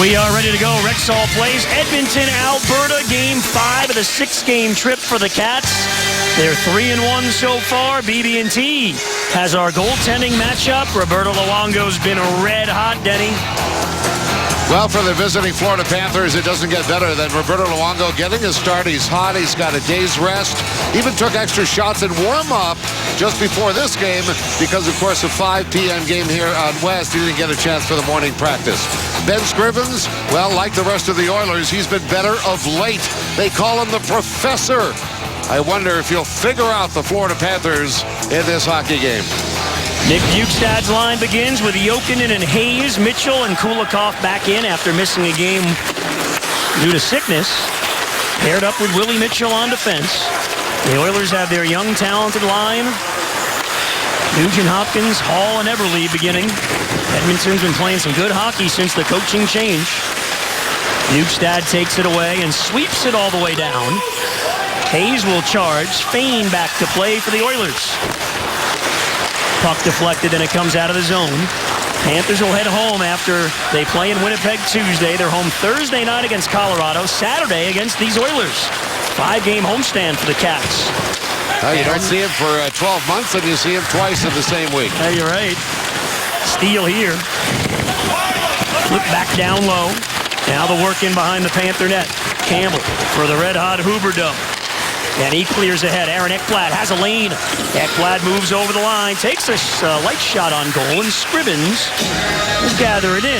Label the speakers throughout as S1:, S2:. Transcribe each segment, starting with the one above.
S1: We are ready to go. Rexall plays Edmonton, Alberta, Game 5 of the 6-game trip for the Cats. They're 3-1 so far. BB&T has our goaltending matchup. Roberto Luongo's been red hot, Denny.
S2: Well, for the visiting Florida Panthers, it doesn't get better than Roberto Luongo getting a start. He's hot. He's got a day's rest. Even took extra shots in warm-up just before this game because, of course, a 5 p.m. game here on West. He didn't get a chance for the morning practice. Ben Scrivens, well, like the rest of the Oilers, he's been better of late. They call him the Professor. I wonder if he'll figure out the Florida Panthers in this hockey game.
S1: Nick Bjugstad's line begins with Jokinen and Hayes. Mitchell and Kulikov back in after missing a game due to sickness. Paired up with Willie Mitchell on defense. The Oilers have their young, talented line. Nugent Hopkins, Hall, and Everly beginning. Edmonton's been playing some good hockey since the coaching change. Bjugstad takes it away and sweeps it all the way down. Hayes will charge. Fane back to play for the Oilers. Puck deflected, and it comes out of the zone. Panthers will head home after they play in Winnipeg Tuesday. They're home Thursday night against Colorado, Saturday against these Oilers. 5-game homestand for the Cats.
S2: You don't see him for 12 months, and you see him twice in the same week.
S1: You're right. Steal here. Flip back down low. Now the work in behind the Panther net. Campbell for the red-hot Huberdeau. And he clears ahead. Aaron Ekblad has a lane. Ekblad moves over the line, takes a light shot on goal, and Scrivens will gather it in.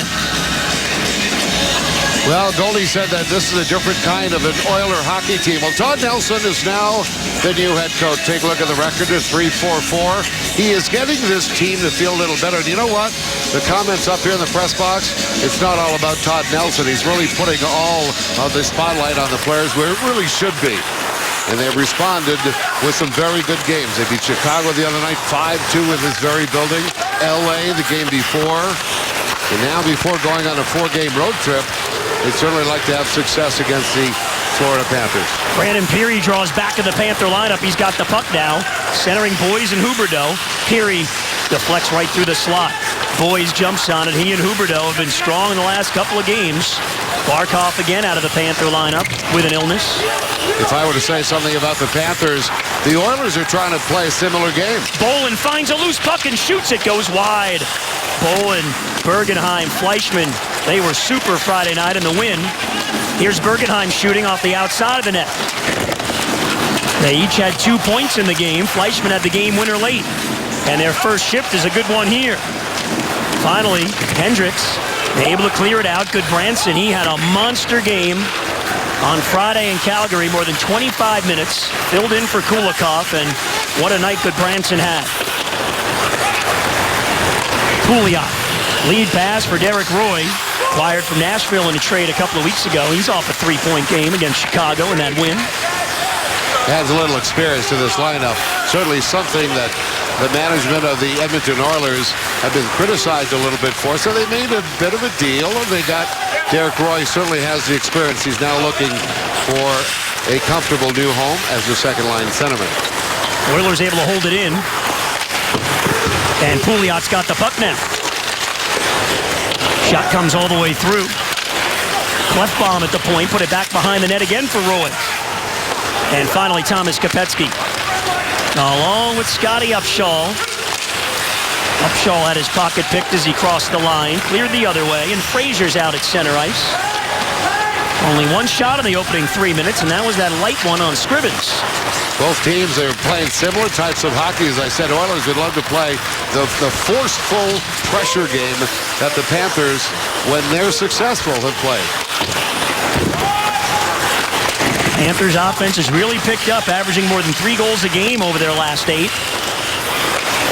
S2: Well, Goldie said that this is a different kind of an Oiler hockey team. Well, Todd Nelson is now the new head coach. Take a look at the record. It's 3-4-4. He is getting this team to feel a little better. And you know what? The comments up here in the press box, it's not all about Todd Nelson. He's really putting all of the spotlight on the players where it really should be. And they've responded with some very good games. They beat Chicago the other night 5-2 in this very building. LA the game before. And now before going on a 4-game road trip, they'd certainly like to have success against the Florida Panthers.
S1: Brandon Peary draws back to the Panther lineup. He's got the puck now. Centering Boys and Huberdeau. Peary deflects right through the slot. Boys jumps on it. He and Huberdeau have been strong in the last couple of games. Barkov again out of the Panther lineup with an illness.
S2: If I were to say something about the Panthers, the Oilers are trying to play a similar game.
S1: Bolin finds a loose puck and shoots it. Goes wide. Bolin, Bergenheim, Fleischmann. They were super Friday night in the win. Here's Bergenheim shooting off the outside of the net. They each had 2 points in the game. Fleischmann had the game winner late. And their first shift is a good one here. Finally, Hendricks able to clear it out. Good Branson. He had a monster game on Friday in Calgary. More than 25 minutes. Filled in for Kulikov. And what a night Good Branson had. Pouliot. Lead pass for Derek Roy. Acquired from Nashville in a trade a couple of weeks ago. He's off a 3-point game against Chicago in that win.
S2: Adds a little experience to this lineup. Certainly something that the management of the Edmonton Oilers have been criticized a little bit for. So they made a bit of a deal, and they got Derek Roy. Certainly has the experience. He's now looking for a comfortable new home as the second-line centerman.
S1: Oilers able to hold it in. And Pouliot's got the puck now. Shot comes all the way through. Clefbaum at the point. Put it back behind the net again for Roy. And finally, Thomas Kopecky. Along with Scotty Upshall. Upshall had his pocket picked as he crossed the line. Cleared the other way. And Fraser's out at center ice. Only one shot in the opening 3 minutes, and that was that light one on Scrivens.
S2: Both teams are playing similar types of hockey. As I said, Oilers would love to play the forceful pressure game that the Panthers, when they're successful, have played.
S1: Panthers offense has really picked up, averaging more than 3 goals a game over their last 8.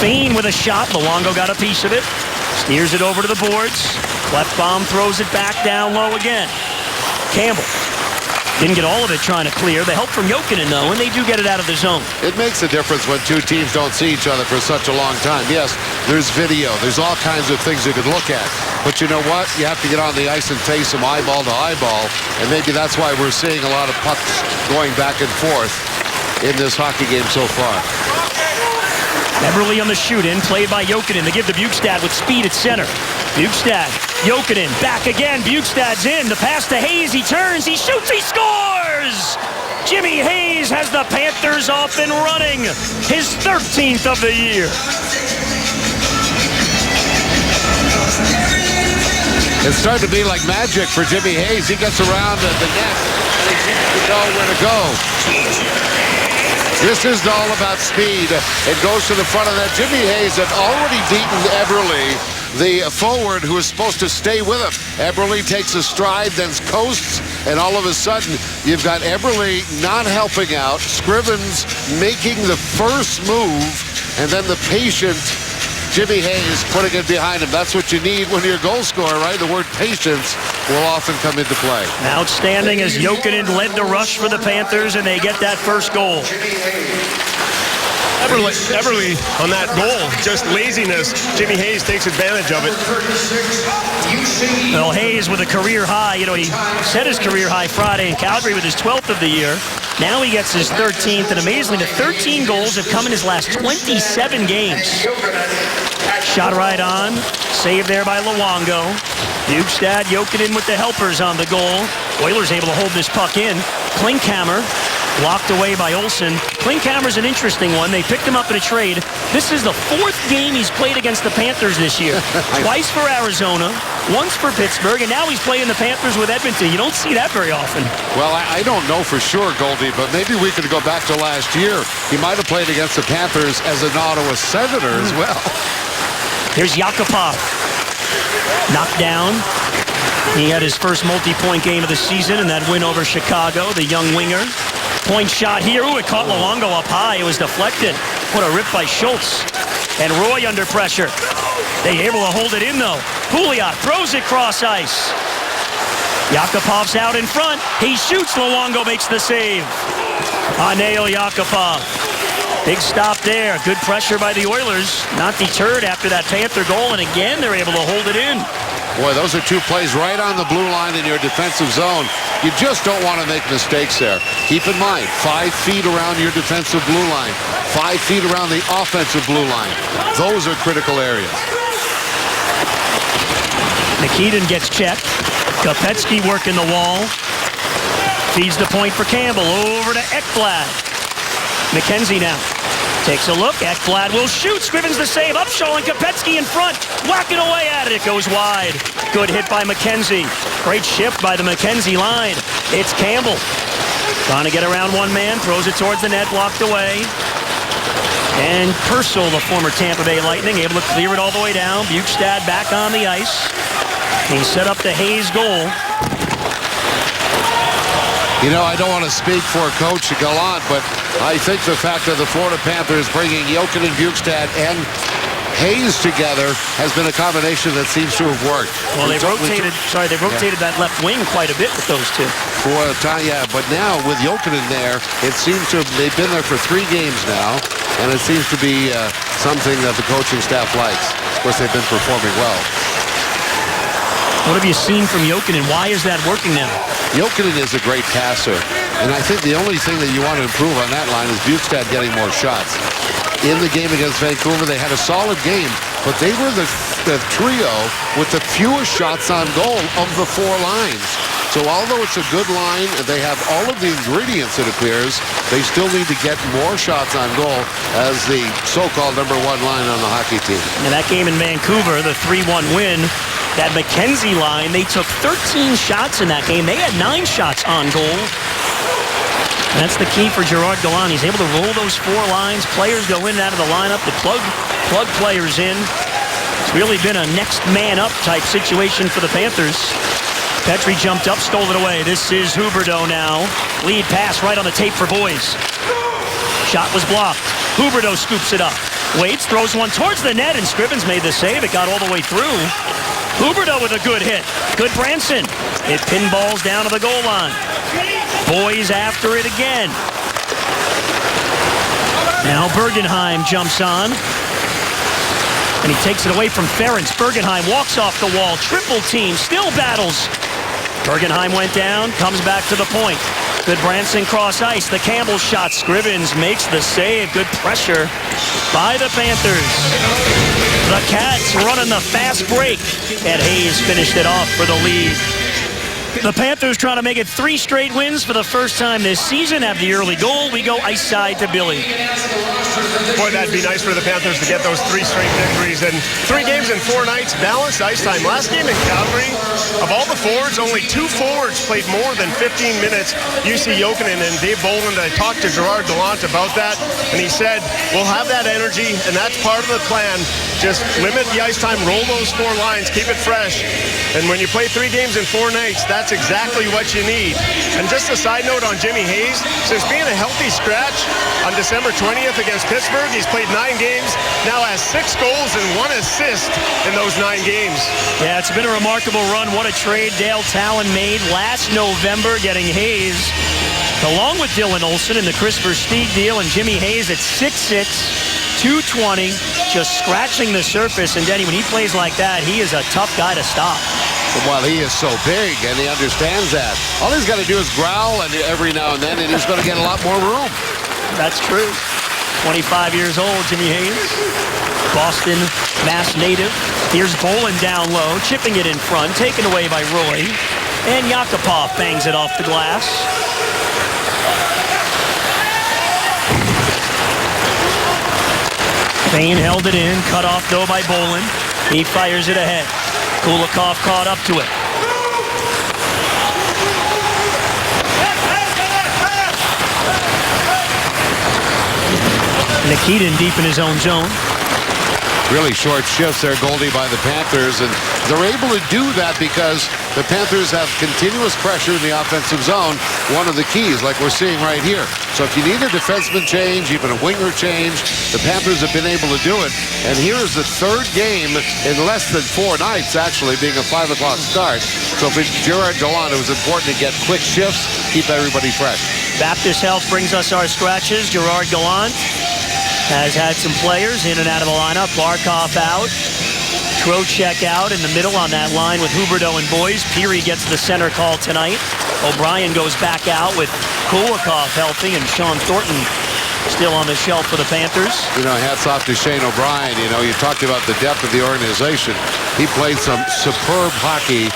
S1: Fane with a shot. Luongo got a piece of it. Steers it over to the boards. Clefbaum throws it back down low again. Campbell didn't get all of it trying to clear. The help from Jokinen, though, and they do get it out of the zone.
S2: It makes a difference when two teams don't see each other for such a long time. Yes, there's video. There's all kinds of things you could look at. But you know what? You have to get on the ice and face them eyeball to eyeball. And maybe that's why we're seeing a lot of pucks going back and forth in this hockey game so far.
S1: Everly on the shoot-in, played by Jokinen. They give to Bjugstad with speed at center. Bjugstad, Jokinen, back again. Bjugstad's in. The pass to Hayes. He turns. He shoots. He scores! Jimmy Hayes has the Panthers off and running. His 13th of the year.
S2: It's starting to be like magic for Jimmy Hayes. He gets around the net, and he seems to know where to go. This is all about speed. It goes to the front of that. Jimmy Hayes had already beaten Eberle, the forward who is supposed to stay with him. Eberle takes a stride, then coasts, and all of a sudden, you've got Eberle not helping out, Scrivens making the first move, and then the patient Jimmy Hayes putting it behind him. That's what you need when you're a goal scorer, right? The word patience will often come into play.
S1: Outstanding as Jokinen led the rush for the Panthers, and they get that first goal.
S3: Eberle on that goal, just laziness. Jimmy Hayes takes advantage of it.
S1: Well, Hayes with a career high. You know, he set his career high Friday in Calgary with his 12th of the year. Now he gets his 13th, and amazingly, the 13 goals have come in his last 27 games. Shot right on. Saved there by Luongo. Bjugstad, Jokinen with the helpers on the goal. Oilers able to hold this puck in. Klinkhammer blocked away by Olsen. Klinkhammer's an interesting one. They picked him up in a trade. This is the 4th game he's played against the Panthers this year. Twice for Arizona, once for Pittsburgh, and now he's playing the Panthers with Edmonton. You don't see that very often.
S2: Well, I don't know for sure, Goldie, but maybe we could go back to last year. He might have played against the Panthers as an Ottawa Senator as well.
S1: Here's Yakupov. Knocked down. He had his first multi-point game of the season in that win over Chicago, the young winger. Point shot here. Ooh, it caught Luongo up high. It was deflected. What a rip by Schultz. And Roy under pressure. They able to hold it in, though. Pouliot throws it cross ice. Yakupov's out in front. He shoots. Luongo makes the save. Aneo Yakupov. Big stop there. Good pressure by the Oilers. Not deterred after that Panther goal. And again, they're able to hold it in.
S2: Boy, those are two plays right on the blue line in your defensive zone. You just don't want to make mistakes there. Keep in mind, 5 feet around your defensive blue line, 5 feet around the offensive blue line. Those are critical areas.
S1: Nikitin gets checked. Kopetsky working the wall. Feeds the point for Campbell. Over to Ekblad. McKenzie now. Takes a look. Ekblad will shoot. Scrivens the save. Upshaw and Kopetsky in front. Whacking away at it. It goes wide. Good hit by McKenzie. Great shift by the McKenzie line. It's Campbell. Trying to get around one man. Throws it towards the net. Blocked away. And Purcell, the former Tampa Bay Lightning, able to clear it all the way down. Bjugstad back on the ice. He set up the Hayes goal.
S2: You know, I don't want to speak for Coach Gallant, but I think the fact that the Florida Panthers bringing Jokinen, Bjugstad, and Hayes together has been a combination that seems to have worked.
S1: Well, they've rotated that left wing quite a bit with those two.
S2: For a time, yeah, but now with Jokinen there, it seems to have, they've been there for 3 games now, and it seems to be something that the coaching staff likes. Of course, they've been performing well.
S1: What have you seen from Jokinen? Why is that working now?
S2: Jokinen is a great passer, and I think the only thing that you want to improve on that line is Bjugstad getting more shots. In the game against Vancouver, they had a solid game, but they were the trio with the fewest shots on goal of the 4 lines. So although it's a good line, and they have all of the ingredients, it appears, they still need to get more shots on goal as the so-called #1 line on the hockey team.
S1: In that game in Vancouver, the 3-1 win, that McKenzie line, they took 13 shots in that game. They had 9 shots on goal. That's the key for Gerard Gallant. He's able to roll those 4 lines. Players go in and out of the lineup to plug players in. It's really been a next man up type situation for the Panthers. Petry jumped up, stole it away. This is Huberdeau now. Lead pass right on the tape for Boys. Shot was blocked. Huberdeau scoops it up. Waits, throws one towards the net, and Scrivens made the save. It got all the way through. Huberdeau with a good hit. Good Branson. It pinballs down to the goal line. Boys after it again. Now Bergenheim jumps on. And he takes it away from Ferentz. Bergenheim walks off the wall. Triple team. Still battles. Bergenheim went down. Comes back to the point. Good Branson cross ice. The Campbell shot. Scrivens makes the save. Good pressure by the Panthers. The Cats running the fast break. And Hayes finished it off for the lead. The Panthers trying to make it 3 straight wins for the first time this season. Have the early goal. We go ice side to Billy.
S3: Boy, that'd be nice for the Panthers to get those 3 straight victories. And 3 games in 4 nights, balanced ice time. Last game in Calgary, of all the forwards, only 2 forwards played more than 15 minutes. UC Jokinen and Dave Bolland, I talked to Gerard Gallant about that, and he said, we'll have that energy, and that's part of the plan. Just limit the ice time, roll those 4 lines, keep it fresh. And when you play 3 games in 4 nights, that's exactly what you need. And just a side note on Jimmy Hayes, since being a healthy scratch on December 20th against Pittsburgh, he's played 9 games, now has 6 goals and 1 assist in those 9 games.
S1: Yeah, it's been a remarkable run. What a trade Dale Talon made last November, getting Hayes along with Dylan Olsen in the Chris Versteeg deal, and Jimmy Hayes at 6'6", 220, just scratching the surface. And Denny, when he plays like that, he is a tough guy to stop.
S2: Well, he is so big, and he understands that. All he's got to do is growl every now and then, and he's going to get a lot more room.
S1: That's true. 25 years old, Jimmy Hayes. Boston, Mass native. Here's Bolin down low, chipping it in front, taken away by Roy. And Yakupov bangs it off the glass. Fane held it in, cut off though by Bolin. He fires it ahead. Kulikov caught up to it. Nikitin deep in his own zone.
S2: Really short shifts there, Goldie, by the Panthers, and they're able to do that because the Panthers have continuous pressure in the offensive zone, one of the keys, like we're seeing right here. So if you need a defenseman change, even a winger change, the Panthers have been able to do it. And here is the 3rd game in less than 4 nights, actually, being a 5 o'clock start. So for Gerard Gallant, it was important to get quick shifts, keep everybody fresh.
S1: Baptist Health brings us our scratches. Gerard Gallant has had some players in and out of the lineup. Barkov out. Trocheck out in the middle on that line with Huberdeau and Boyes. Peary gets the center call tonight. O'Brien goes back out with Kulikov healthy, and Sean Thornton still on the shelf for the Panthers.
S2: You know, hats off to Shane O'Brien. You know, you talked about the depth of the organization. He played some superb hockey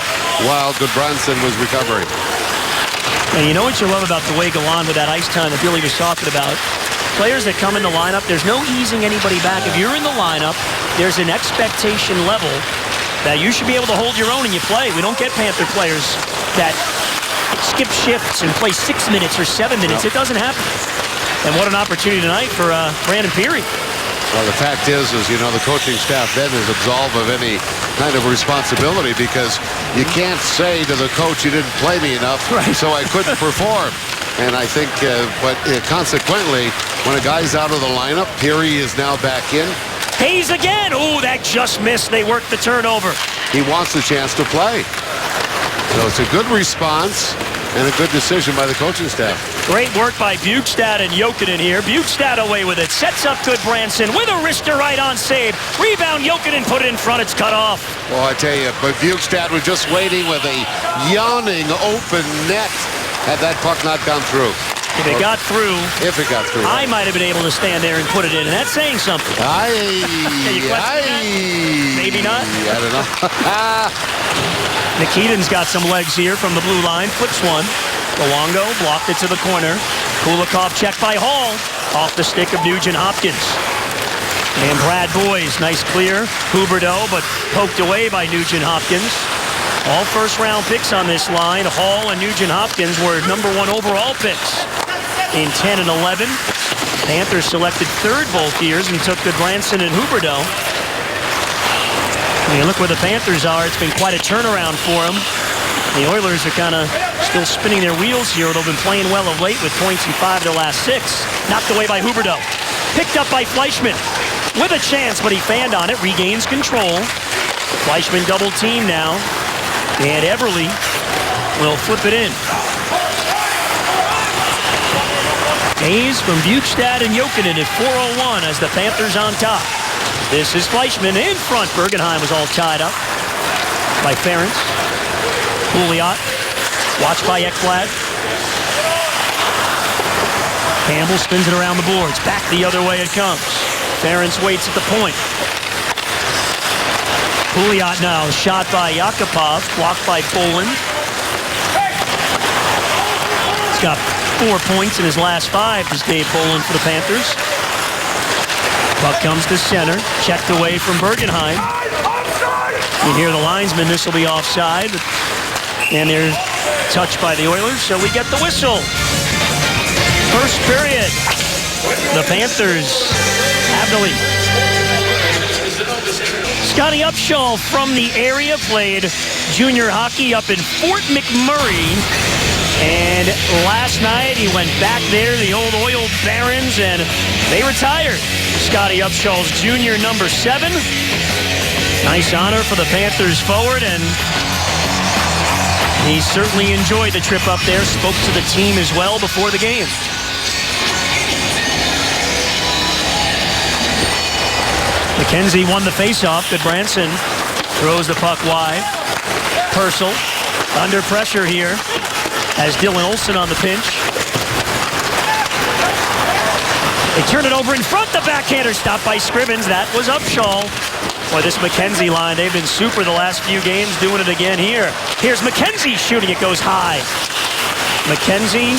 S2: while Goodbranson was recovering.
S1: And you know what you love about the way Gallant with that ice time that Billy was talking about? Players that come in the lineup, there's no easing anybody back. If you're in the lineup, there's an expectation level that you should be able to hold your own and you play. We don't get Panther players that skip shifts and play 6 minutes or 7 minutes. It doesn't happen. And what an opportunity tonight for Brandon Peary.
S2: Well, the fact is, you know, the coaching staff then is absolved of any kind of responsibility because you can't say to the coach, you didn't play me enough, so I couldn't perform. And I think, consequently, when a guy's out of the lineup, Peary is now back in.
S1: Hayes again. Oh, that just missed. They worked the turnover.
S2: He wants a chance to play. So it's a good response and a good decision by the coaching staff.
S1: Great work by Bjugstad and Jokinen here. Bjugstad away with it. Sets up Goodbranson with a wrister right on save. Rebound, Jokinen put it in front. It's cut off.
S2: Well, I tell you, but Bjugstad was just waiting with a yawning open net had that puck not gone through.
S1: If it got through, I might have been able to stand there and put it in, and that's saying something. Maybe not.
S2: I don't know.
S1: Nikitin's got some legs here from the blue line. Flips one. Luongo blocked it to the corner. Kulikov checked by Hall. Off the stick of Nugent Hopkins. And Brad Boyes, nice clear. Huberdeau, but poked away by Nugent Hopkins. All first-round picks on this line. Hall and Nugent Hopkins were #1 overall picks in 10 and 11. Panthers selected 3rd both years and took Goodbranson and Huberdeau. I mean, look where the Panthers are. It's been quite a turnaround for them. The Oilers are kind of still spinning their wheels here. They've been playing well of late with points in 5 of the last 6. Knocked away by Huberdeau. Picked up by Fleischmann with a chance, but he fanned on it. Regains control. Fleischmann double team now. And Everly will flip it in. Hayes from Bjugstad and Jokinen at 4:01 as the Panthers on top. This is Fleischmann in front. Bergenheim was all tied up by Ferentz. Pouliot watched by Ekblad. Campbell spins it around the boards. Back the other way it comes. Ferentz waits at the point. Pouliot now, shot by Yakupov, blocked by Bolin. He's got 4 points in his last 5, this Dave Bolin for the Panthers. Puck comes to center, checked away from Bergenheim. You hear the linesman, this will be offside. And they're touched by the Oilers, so we get the whistle. First period, the Panthers have the lead. Scotty Upshall from the area played junior hockey up in Fort McMurray. And last night he went back there, the old Oil Barons, and they retired. Scotty Upshall's junior number 7. Nice honor for the Panthers forward, and he certainly enjoyed the trip up there, spoke to the team as well before the game. McKenzie won the faceoff. Goodbranson throws the puck wide. Purcell under pressure here as Dylan Olsen on the pinch. They turn it over in front. The backhander stopped by Scrivens. That was Upshall. Boy, this McKenzie line, they've been super the last few games, doing it again here. Here's McKenzie shooting. It goes high. McKenzie,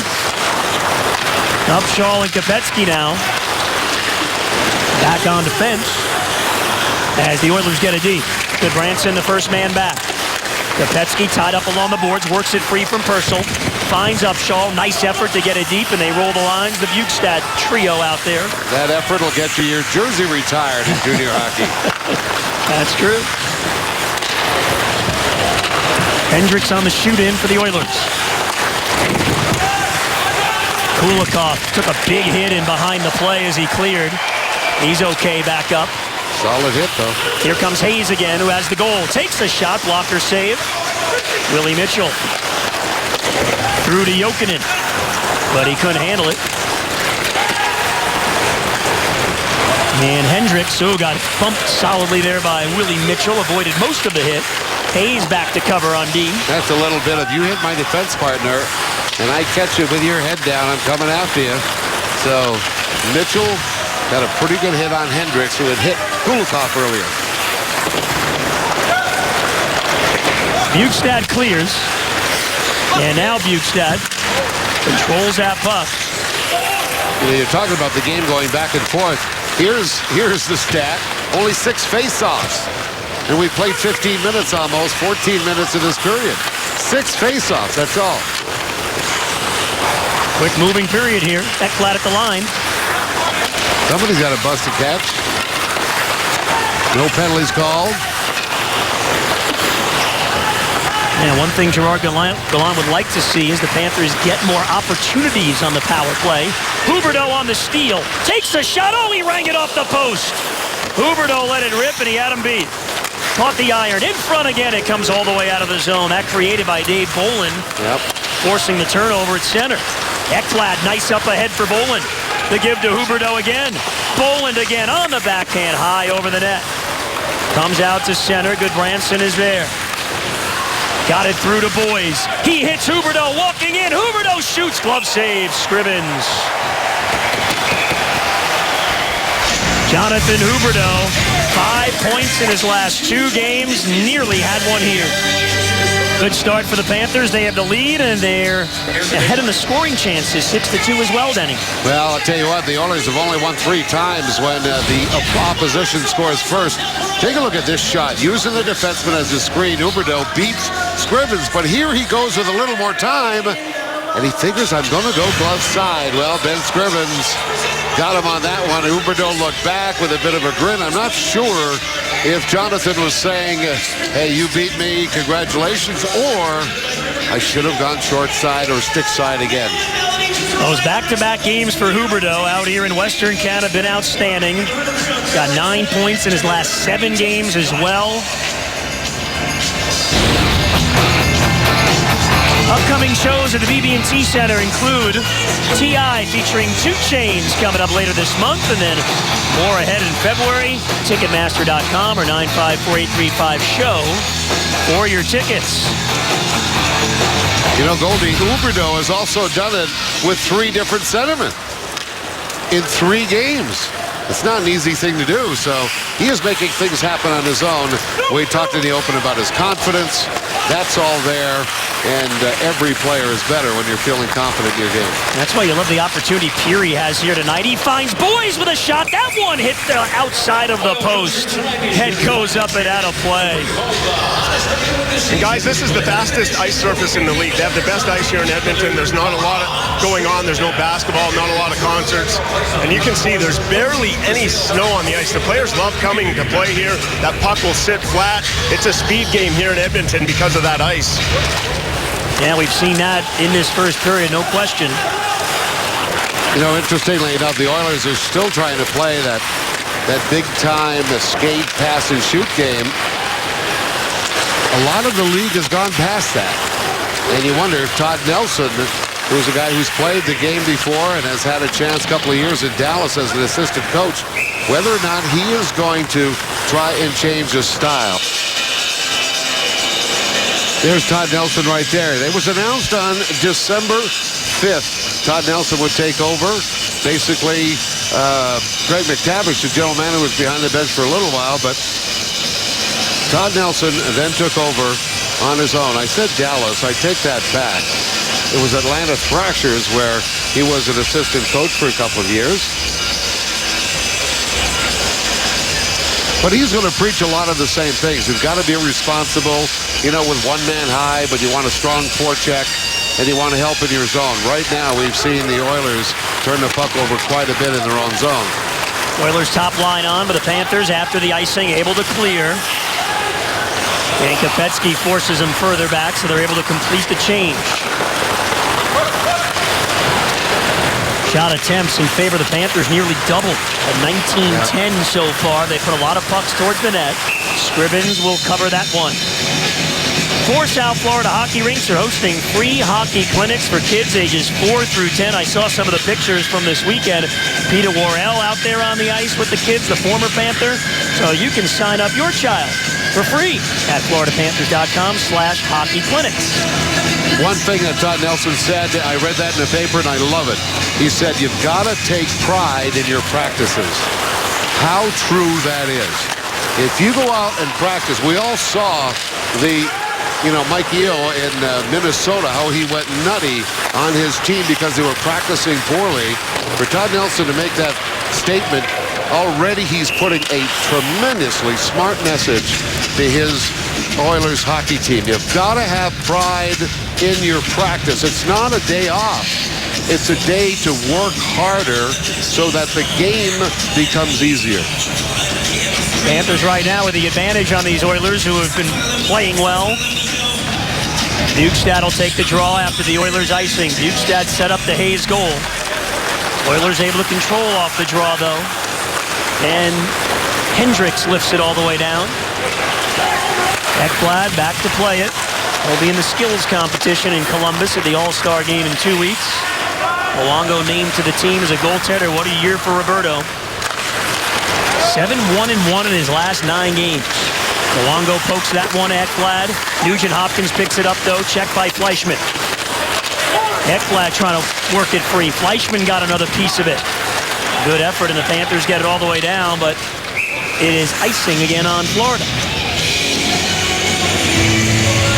S1: Upshall, and Kopetsky now. Back on defense as the Oilers get a deep. Goodbranson, the first man back. Kopetsky tied up along the boards, works it free from Purcell. Finds Upshall. Nice effort to get it deep, and they roll the lines. The Bukestad trio out there.
S2: That effort will get you your jersey retired in junior hockey.
S1: That's true. Hendricks on the shoot-in for the Oilers. Kulikov took a big hit in behind the play as he cleared. He's okay back up.
S2: Solid hit, though.
S1: Here comes Hayes again, who has the goal. Takes a shot, blocker save. Willie Mitchell. Through to Jokinen, but he couldn't handle it. And Hendricks, who got bumped solidly there by Willie Mitchell, avoided most of the hit. Hayes back to cover on D.
S2: That's a little bit of, you hit my defense partner, and I catch you with your head down. I'm coming after you. So Mitchell got a pretty good hit on Hendricks, who had hit Kulikov earlier.
S1: Bukestad clears. And now Bukestad controls that puck.
S2: You know, you're talking about the game going back and forth. Here's the stat. Only 6 face-offs. And we played 15 minutes almost, 14 minutes in this period. 6 face-offs, that's all.
S1: Quick moving period here. Ekblad at the line.
S2: Somebody's got a busted catch. No penalties called.
S1: And one thing Gerard Gallant would like to see is the Panthers get more opportunities on the power play. Huberdeau on the steal. Takes a shot. Oh, he rang it off the post. Huberdeau let it rip, and he had him beat. Caught the iron. In front again. It comes all the way out of the zone. That created by Dave Bolin.
S2: Yep.
S1: Forcing the turnover at center. Ekblad, nice up ahead for Bolin. The give to Huberdeau again. Bolin again on the backhand, high over the net. Comes out to center. Goodbranson is there. Got it through to Boys. He hits Huberdeau walking in. Huberdeau shoots. Glove save. Scrivens. Jonathan Huberdeau, 5 points in his last 2 games. Nearly had one here. Good start for the Panthers. They have the lead, and they're ahead in the scoring chances, 6-2 as well, Denny.
S2: Well, I'll tell you what, the Oilers have only won 3 times when the opposition scores first. Take a look at this shot. Using the defenseman as a screen, Huberdeau beats Scrivens, but here he goes with a little more time, and he figures, I'm going to go glove side. Well, Ben Scrivens got him on that one. Huberdeau looked back with a bit of a grin. I'm not sure if Jonathan was saying, hey, you beat me, congratulations, or I should have gone short side or stick side again.
S1: Those back-to-back games for Huberdeau out here in Western Canada been outstanding. Got 9 points in his last 7 games as well. Upcoming shows at the BB&T Center include T.I. featuring 2 Chainz coming up later this month, and then more ahead in February. Ticketmaster.com or 954-835-SHOW for your tickets.
S2: You know, Goldie, Huberdeau has also done it with 3 different centermen. in 3 games. It's not an easy thing to do, so he is making things happen on his own. We talked in the open about his confidence. That's all there, and every player is better when you're feeling confident in your game.
S1: That's why you love the opportunity Peary has here tonight. He finds Boys with a shot. That one hit the outside of the post. Head goes up and out of play.
S3: And guys, this is the fastest ice surface in the league. They have the best ice here in Edmonton. There's not a lot going on. There's no basketball, not a lot of concerts. And you can see there's barely any snow on the ice. The players love coming to play here. That puck will sit flat. It's a speed game here in Edmonton because of that ice.
S1: Yeah, we've seen that in this first period, no question.
S2: You know, interestingly enough, the Oilers are still trying to play that big-time skate, pass, and shoot game. A lot of the league has gone past that. And you wonder if Todd Nelson, who's a guy who's played the game before and has had a chance a couple of years in Dallas as an assistant coach, whether or not he is going to try and change his style. There's Todd Nelson right there. It was announced on December 5th. Todd Nelson would take over. Basically, Greg McTavish, the general manager, was behind the bench for a little while, but Todd Nelson then took over on his own. I said Dallas. I take that back. It was Atlanta Thrashers where he was an assistant coach for a couple of years. But he's going to preach a lot of the same things. You've got to be responsible, you know, with one man high, but you want a strong forecheck, and you want to help in your zone. Right now, we've seen the Oilers turn the puck over quite a bit in their own zone.
S1: Oilers top line on, but the Panthers, after the icing, able to clear. And Kopetsky forces him further back, so they're able to complete the change. Shot attempts in favor of the Panthers nearly doubled at 19-10 so far. They put a lot of pucks towards the net. Scrivens will cover that one. 4 South Florida hockey rinks are hosting free hockey clinics for kids ages 4 through 10. I saw some of the pictures from this weekend. Peter Worrell out there on the ice with the kids, the former Panther. So you can sign up your child for free at floridapanthers.com/hockey-clinics.
S2: One thing that Todd Nelson said, I read that in the paper and I love it. He said, you've got to take pride in your practices. How true that is. If you go out and practice, we all saw Mike Yeo in Minnesota, how he went nutty on his team because they were practicing poorly. For Todd Nelson to make that statement, already he's putting a tremendously smart message to his Oilers hockey team. You've got to have pride in your practice. It's not a day off. It's a day to work harder so that the game becomes easier.
S1: Panthers right now with the advantage on these Oilers who have been playing well. Bjugstad will take the draw after the Oilers icing. Bjugstad set up the Hayes goal. Oilers able to control off the draw though. And Hendricks lifts it all the way down. Ekblad back to play it. He'll be in the skills competition in Columbus at the All-Star game in 2 weeks. Luongo named to the team as a goaltender. What a year for Roberto. 7-1-1 in his last 9 games. Luongo pokes that one at Ekblad. Nugent Hopkins picks it up though. Checked by Fleischmann. Ekblad trying to work it free. Fleischmann got another piece of it. Good effort, and the Panthers get it all the way down, but it is icing again on Florida.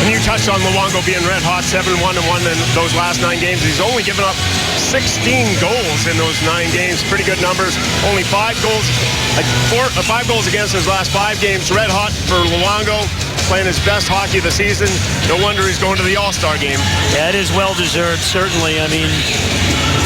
S3: And you touched on Luongo being red hot, 7-1-1 in those last 9 games. He's only given up 16 goals in those 9 games. Pretty good numbers. Only 5 goals, 5 goals against his last 5 games. Red hot for Luongo, playing his best hockey of the season. No wonder he's going to the All-Star game.
S1: Yeah, it is well-deserved, certainly. I mean,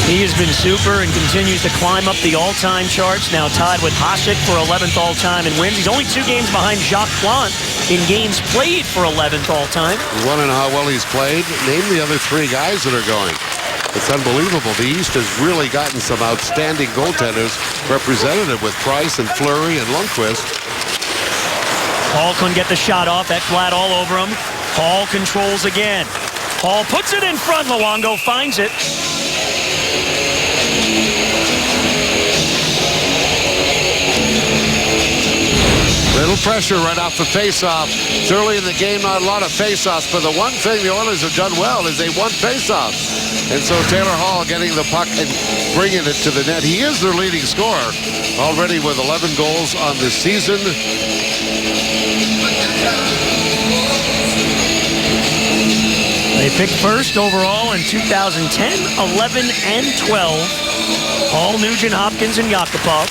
S1: he has been super and continues to climb up the all-time charts. Now tied with Hasek for 11th all-time in wins. He's only 2 games behind Jacques Plante in games played for 11th all-time.
S2: You want to know how well he's played? Name the other 3 guys that are going. It's unbelievable. The East has really gotten some outstanding goaltenders represented with Price and Fleury and Lundqvist.
S1: Hall couldn't get the shot off. Ekblad all over him. Hall controls again. Hall puts it in front. Luongo finds it.
S2: Little pressure right off the face-off. It's early in the game, not a lot of face-offs, but the one thing the Oilers have done well is they won face-offs. And so Taylor Hall getting the puck and bringing it to the net. He is their leading scorer, already with 11 goals on the season.
S1: They picked first overall in 2010, 11, and 12. Hall, Nugent, Hopkins, and Yakupov.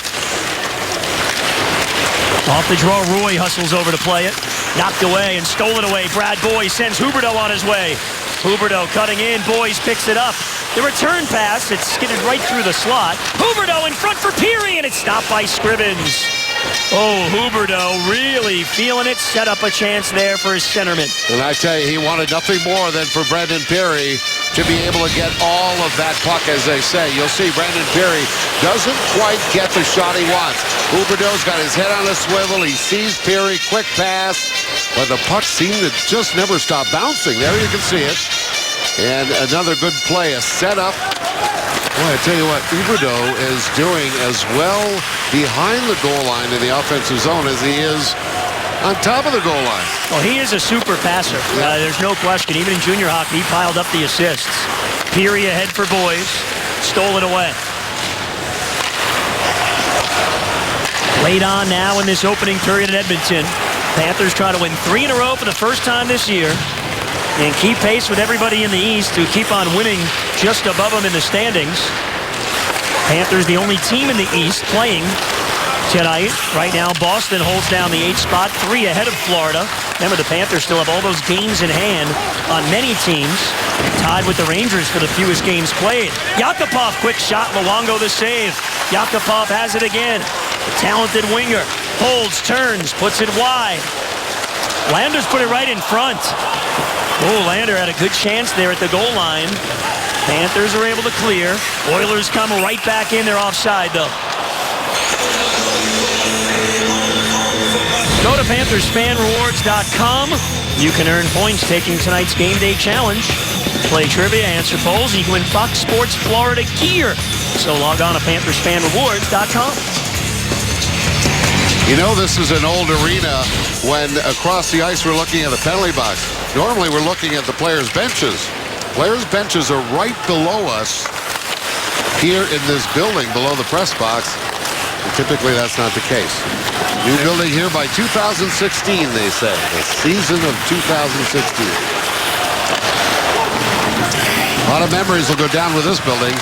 S1: Off the draw, Roy hustles over to play it. Knocked away and stolen away. Brad Boyes sends Huberdeau on his way. Huberdeau cutting in. Boyes picks it up. The return pass, it's skidded right through the slot. Huberdeau in front for Peary, and it's stopped by Scrivens. Oh, Huberdeau really feeling it. Set up a chance there for his centerman.
S2: And I tell you, he wanted nothing more than for Brendan Peary to be able to get all of that puck, as they say. You'll see Brendan Peary doesn't quite get the shot he wants. Huberdeau's got his head on a swivel. He sees Peary, quick pass, but the puck seemed to just never stop bouncing. There you can see it. And another good play, a setup. Boy, I tell you what, Huberdeau is doing as well behind the goal line in the offensive zone as he is on top of the goal line.
S1: Well, he is a super passer. There's no question. Even in junior hockey, he piled up the assists. Peary ahead for Boyes. Stole it away. Late on now in this opening period at Edmonton. Panthers try to win 3 in a row for the first time this year and keep pace with everybody in the East who keep on winning just above them in the standings. Panthers the only team in the East playing tonight. Right now, Boston holds down the 8th spot, 3 ahead of Florida. Remember, the Panthers still have all those games in hand on many teams, tied with the Rangers for the fewest games played. Yakupov, quick shot, Luongo the save. Yakupov has it again. The talented winger holds, turns, puts it wide. Landers put it right in front. Oh, Lander had a good chance there at the goal line. Panthers are able to clear. Oilers come right back in. They're offside, though. Go to PanthersFanRewards.com. You can earn points taking tonight's Game Day Challenge. Play trivia, answer polls, and you can win Fox Sports Florida gear. So log on to PanthersFanRewards.com.
S2: You know, this is an old arena when across the ice we're looking at a penalty box. Normally we're looking at the players' benches. Players' benches are right below us here in this building, below the press box. And typically that's not the case. New building here by 2016, they say. The season of 2016. A lot of memories will go down with this building.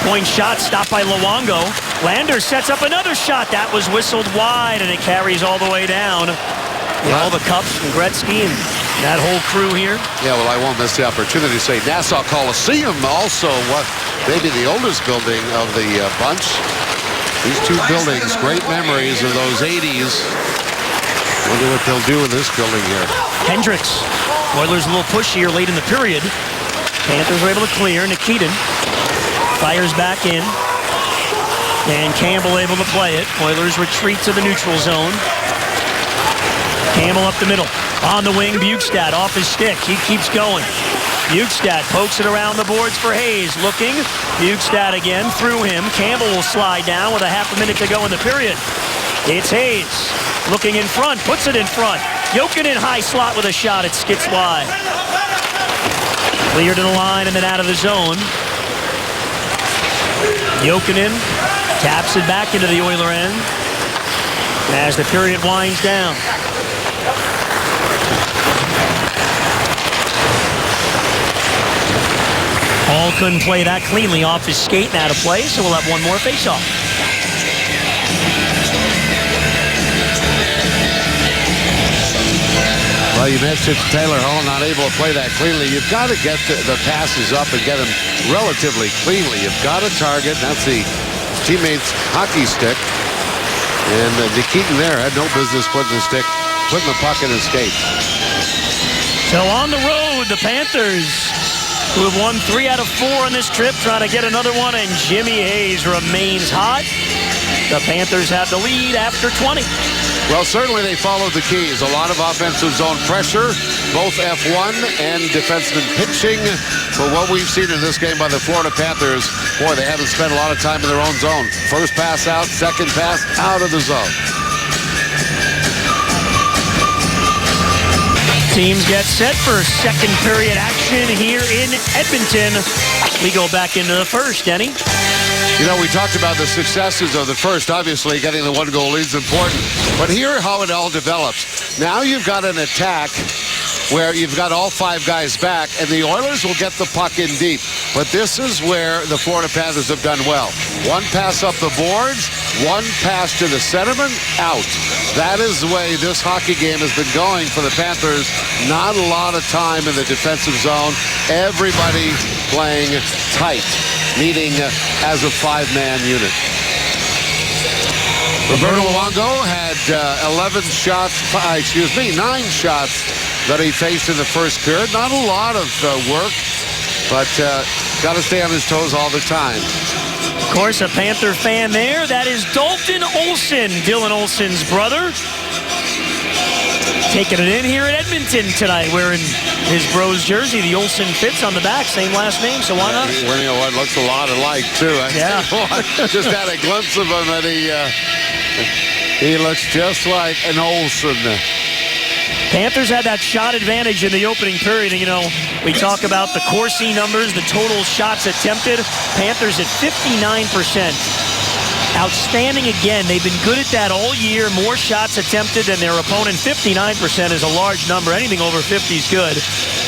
S1: Point shot stopped by Luongo. Lander sets up another shot. That was whistled wide, and it carries all the way down. All the Cups and Gretzky and that whole crew here.
S2: Yeah, well, I won't miss the opportunity to say Nassau Coliseum, also what maybe the oldest building of the bunch. These two buildings, great memories of those 80s. Wonder what they'll do in this building here.
S1: Hendricks. Oilers a little push here late in the period. Panthers were able to clear. Nikitin fires back in. And Campbell able to play it. Oilers retreat to the neutral zone. Campbell up the middle. On the wing, Bjugstad off his stick. He keeps going. Bjugstad pokes it around the boards for Hayes. Looking. Bjugstad again through him. Campbell will slide down with a half a minute to go in the period. It's Hayes. Looking in front. Puts it in front. Jokinen high slot with a shot. It skips wide. Clear to the line and then out of the zone. Jokinen taps it back into the Oiler end as the period winds down. Hall couldn't play that cleanly off his skate and out of play, so we'll have one more face-off.
S2: Well, you mentioned Taylor Hall not able to play that cleanly. You've got to get the passes up and get them relatively cleanly. You've got to target. That's the teammate's hockey stick. And Nikitin there had no business putting the puck in his skate.
S1: So on the road, the Panthers, who have won 3 out of 4 on this trip, trying to get another one, and Jimmy Hayes remains hot. The Panthers have the lead after 20.
S2: Well, certainly they followed the keys. A lot of offensive zone pressure, both F1 and defenseman pitching. For what we've seen in this game by the Florida Panthers, boy, they haven't spent a lot of time in their own zone. First pass out, second pass out of the zone.
S1: Teams get set for second period action here in Edmonton. We go back into the first, Denny.
S2: You know, we talked about the successes of the first. Obviously, getting the one-goal lead is important. But here how it all develops. Now you've got an attack where you've got all 5 guys back, and the Oilers will get the puck in deep. But this is where the Florida Panthers have done well. 1 pass up the boards, 1 pass to the centerman, out. That is the way this hockey game has been going for the Panthers. Not a lot of time in the defensive zone. Everybody playing tight, meeting as a 5-man unit. Roberto Luongo had 9 shots that he faced in the first period. Not a lot of work, but got to stay on his toes all the time.
S1: Of course, a Panther fan there. That is Dalton Olsen, Dylan Olsen's brother. Taking it in here at Edmonton tonight, wearing his bro's jersey. The Olsen fits on the back, same last name, so why not?
S2: You know what, looks a lot alike, too.
S1: Yeah.
S2: Just had a glimpse of him, and he looks just like an Olsen.
S1: Panthers had that shot advantage in the opening period. And, you know, we talk about the Corsi numbers, the total shots attempted. Panthers at 59%. Outstanding again. They've been good at that all year. More shots attempted than their opponent. 59% is a large number. Anything over 50 is good.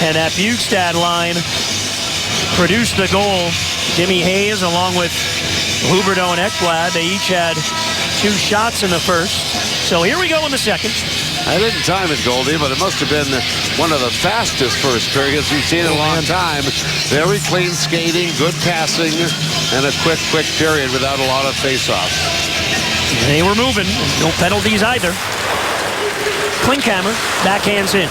S1: And that Bjugstad line produced the goal. Jimmy Hayes along with Huberdeau and Ekblad. They each had 2 shots in the first. So here we go in the second.
S2: I didn't time it, Goldie, but it must have been one of the fastest first periods we've seen in a long time. Very clean skating, good passing, and a quick period without a lot of face-offs.
S1: They were moving. No penalties either. Klinkhammer backhands in.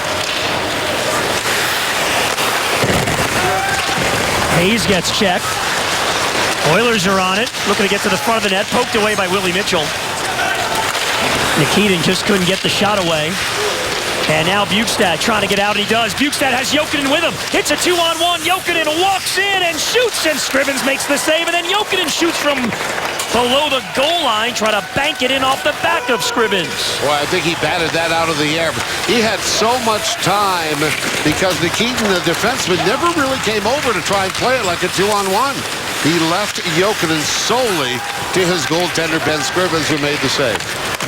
S1: Hayes gets checked. Oilers are on it. Looking to get to the front of the net. Poked away by Willie Mitchell. Nikitin just couldn't get the shot away. And now Bjugstad trying to get out, and he does. Bjugstad has Jokinen with him. Hits a 2-on-1. Jokinen walks in and shoots, and Scrivens makes the save, and then Jokinen shoots from below the goal line, trying to bank it in off the back of Scrivens.
S2: Well, I think he batted that out of the air. He had so much time because Nikitin, the defenseman, never really came over to try and play it like a 2-on-1. He left Jokinen solely to his goaltender, Ben Scrivens, who made the save.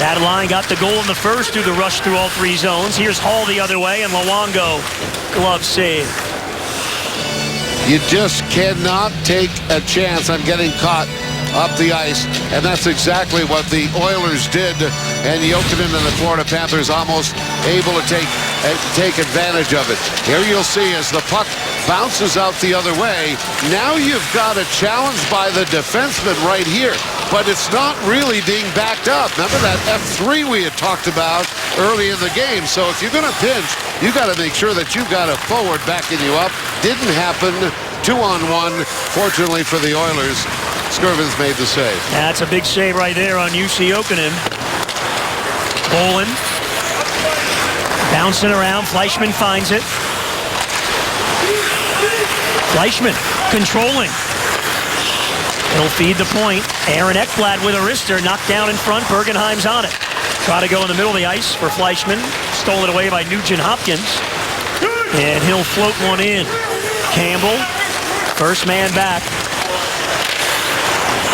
S1: That line got the goal in the first through the rush through all 3 zones. Here's Hall the other way, and Luongo, glove save.
S2: You just cannot take a chance on getting caught up the ice, and that's exactly what the Oilers did, and Jokinen and the Florida Panthers almost able to take advantage of it. Here you'll see as the puck bounces out the other way. Now you've got a challenge by the defenseman right here, but it's not really being backed up. Remember that F3 we had talked about early in the game. So if you're going to pinch, you got to make sure that you've got a forward backing you up. Didn't happen. 2-on-1, fortunately for the Oilers. Scrivens made the save.
S1: That's a big save right there on Jussi Jokinen. Bolin bouncing around. Fleischmann finds it. Fleischmann controlling. He'll feed the point. Aaron Ekblad with a wrister, knocked down in front. Bergenheim's on it. Try to go in the middle of the ice for Fleischmann. Stolen away by Nugent Hopkins. And he'll float one in. Campbell, first man back.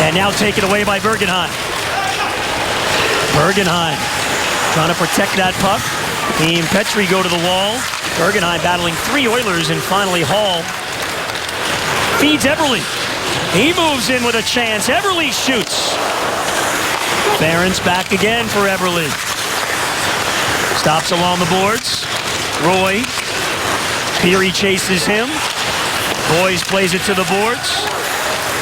S1: And now taken away by Bergenheim. Bergenheim trying to protect that puck. He and Petrie go to the wall. Bergenheim battling 3 Oilers, and finally Hall feeds Eberle. He moves in with a chance. Eberle shoots. Barron's back again for Eberle. Stops along the boards. Roy. Peary chases him. Boys plays it to the boards.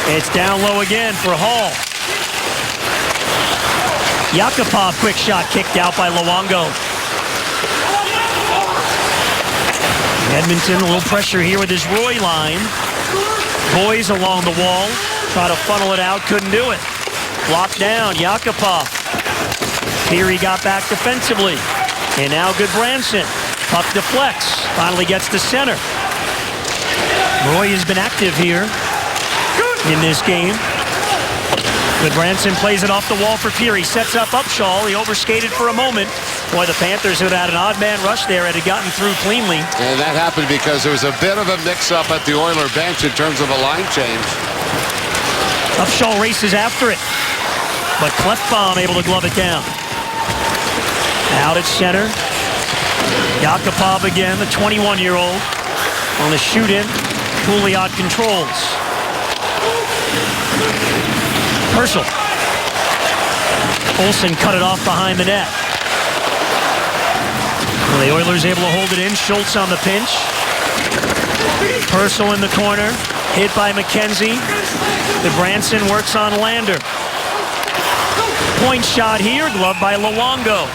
S1: It's down low again for Hall. Yakupov, quick shot kicked out by Luongo. Edmonton, a little pressure here with his Roy line. Boys along the wall, try to funnel it out, couldn't do it. Blocked down, Yakupov. Peary got back defensively. And now Goodbranson. Puck deflects, finally gets to center. Roy has been active here in this game. Goodbranson plays it off the wall for Peary. Sets up Upshall. He overskated for a moment. Boy, the Panthers had an odd man rush there and had gotten through cleanly.
S2: And that happened because there was a bit of a mix-up at the Oiler bench in terms of a line change.
S1: Upshaw races after it, but Klefbom able to glove it down. Out at center. Yakupov again, the 21-year-old. On the shoot-in, Pouliot controls. Purcell. Olsen cut it off behind the net. Well, the Oilers able to hold it in. Schultz on the pinch. Purcell in the corner. Hit by McKenzie. The Branson works on Lander. Point shot here, gloved by Luongo.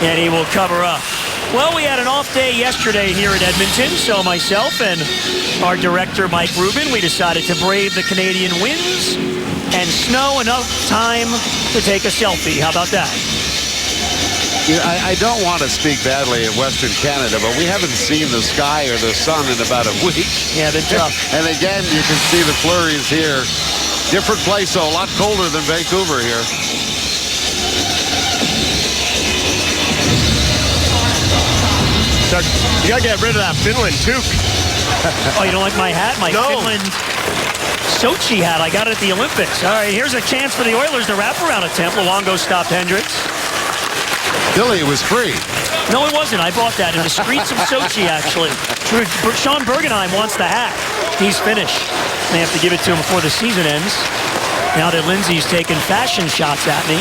S1: And he will cover up. Well, we had an off day yesterday here in Edmonton, so myself and our director, Mike Rubin, we decided to brave the Canadian winds and snow enough time to take a selfie. How about that?
S2: Yeah, I don't want to speak badly of Western Canada, but we haven't seen the sky or the sun in about a week.
S1: Yeah, been tough.
S2: And again, you can see the flurries here. Different place, though, a lot colder than Vancouver here.
S3: Doug, you got to get rid of that Finland toque.
S1: Oh, you don't like my hat? My Finland Sochi hat. I got it at the Olympics. All right, here's a chance for the Oilers to wrap around attempt. Luongo stopped Hendricks.
S2: Billy, it was free.
S1: No, it wasn't. I bought that in the streets of Sochi, actually. Sean Bergenheim wants the hat. He's finished. They have to give it to him before the season ends. Now that Lindsay's taking fashion shots at me.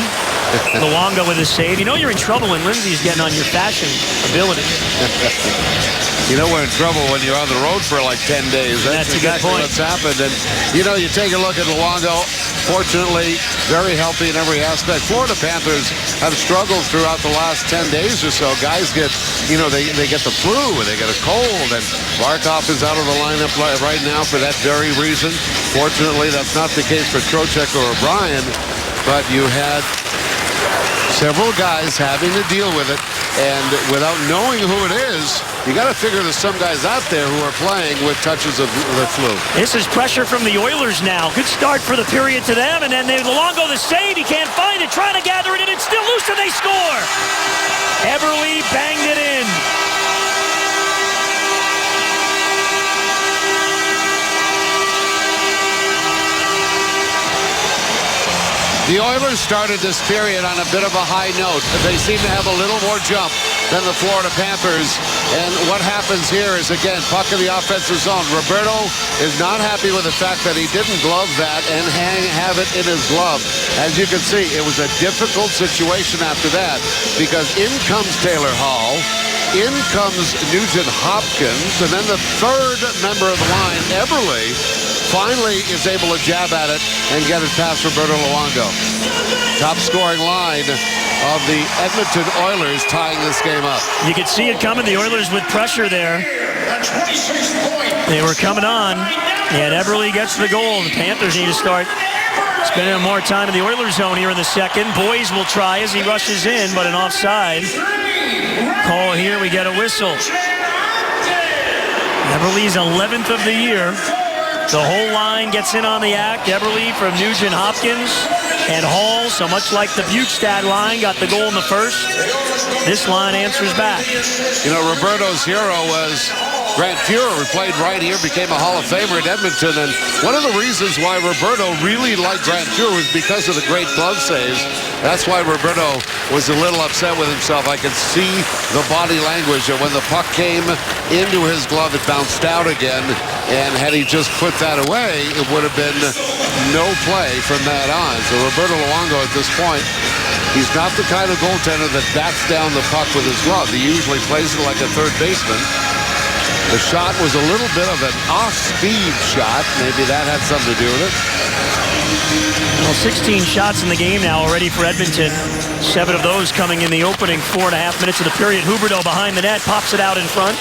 S1: Luongo with a save. You know you're in trouble when Lindsay's getting on your fashion ability.
S2: You know we're in trouble when you're on the road for like 10 days. That's
S1: a good
S2: exactly
S1: point.
S2: what's happened. And, you know, you take a look at Luongo. Fortunately, very healthy in every aspect. Florida Panthers have struggled throughout the last 10 days or so. Guys get, you know, they get the flu, they get a cold, and Barkov is out of the lineup right now for that very reason. Fortunately, that's not the case for Trocheck or O'Brien, but you had several guys having to deal with it, and without knowing who it is, you got to figure there's some guys out there who are playing with touches of the flu.
S1: This is pressure from the Oilers now. Good start for the period to them, and then Luongo the save. He can't find it, trying to gather it, and it's still loose, and they score. Eberle banged it in.
S2: The Oilers started this period on a bit of a high note. They seem to have a little more jump than the Florida Panthers. And what happens here is, again, puck in the offensive zone. Roberto is not happy with the fact that he didn't glove that and have it in his glove. As you can see, it was a difficult situation after that because in comes Taylor Hall. In comes Nugent Hopkins. And then the third member of the line, Eberle, finally is able to jab at it and get it past Roberto Luongo. Top scoring line of the Edmonton Oilers tying this game up.
S1: You could see it coming. The Oilers with pressure there. They were coming on, and Eberle gets the goal. The Panthers need to start spending more time in the Oilers zone here in the second. Boys will try as he rushes in, but an offside call here. We get a whistle. Eberle's 11th of the year. The whole line gets in on the act. Eberle from Nugent Hopkins and Hall, so much like the Bukestad line, got the goal in the first. This line answers back.
S2: You know, Roberto's hero was Grant Fuhrer, who played right here, became a Hall of Famer in Edmonton. And one of the reasons why Roberto really liked Grant Fuhrer was because of the great glove saves. That's why Roberto was a little upset with himself. I could see the body language, and when the puck came into his glove, it bounced out again. And had he just put that away, it would have been no play from that on. So Roberto Luongo at this point, he's not the kind of goaltender that bats down the puck with his glove. He usually plays it like a third baseman. The shot was a little bit of an off-speed shot. Maybe that had something to do with it.
S1: Well, 16 shots in the game now already for Edmonton. 7 of those coming in the opening 4.5 minutes of the period. Huberdeau behind the net, pops it out in front.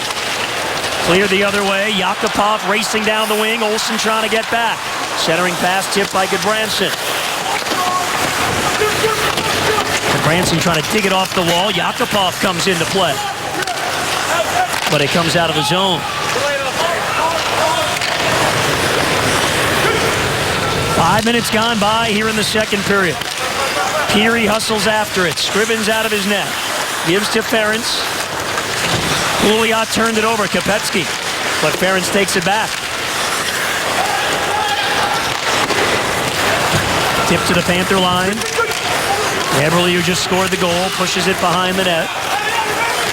S1: Cleared the other way. Yakupov racing down the wing. Olsen trying to get back. Centering pass tipped by Goodbranson. Goodbranson trying to dig it off the wall. Yakupov comes into play. But it comes out of the zone. 5 minutes gone by here in the second period. Peary hustles after it. Scrivens out of his net. gives to Ferentz. Pouliot turned it over, Kopetsky. But Ferentz takes it back. Tip to the Panther line. Eberle, who just scored the goal, pushes it behind the net.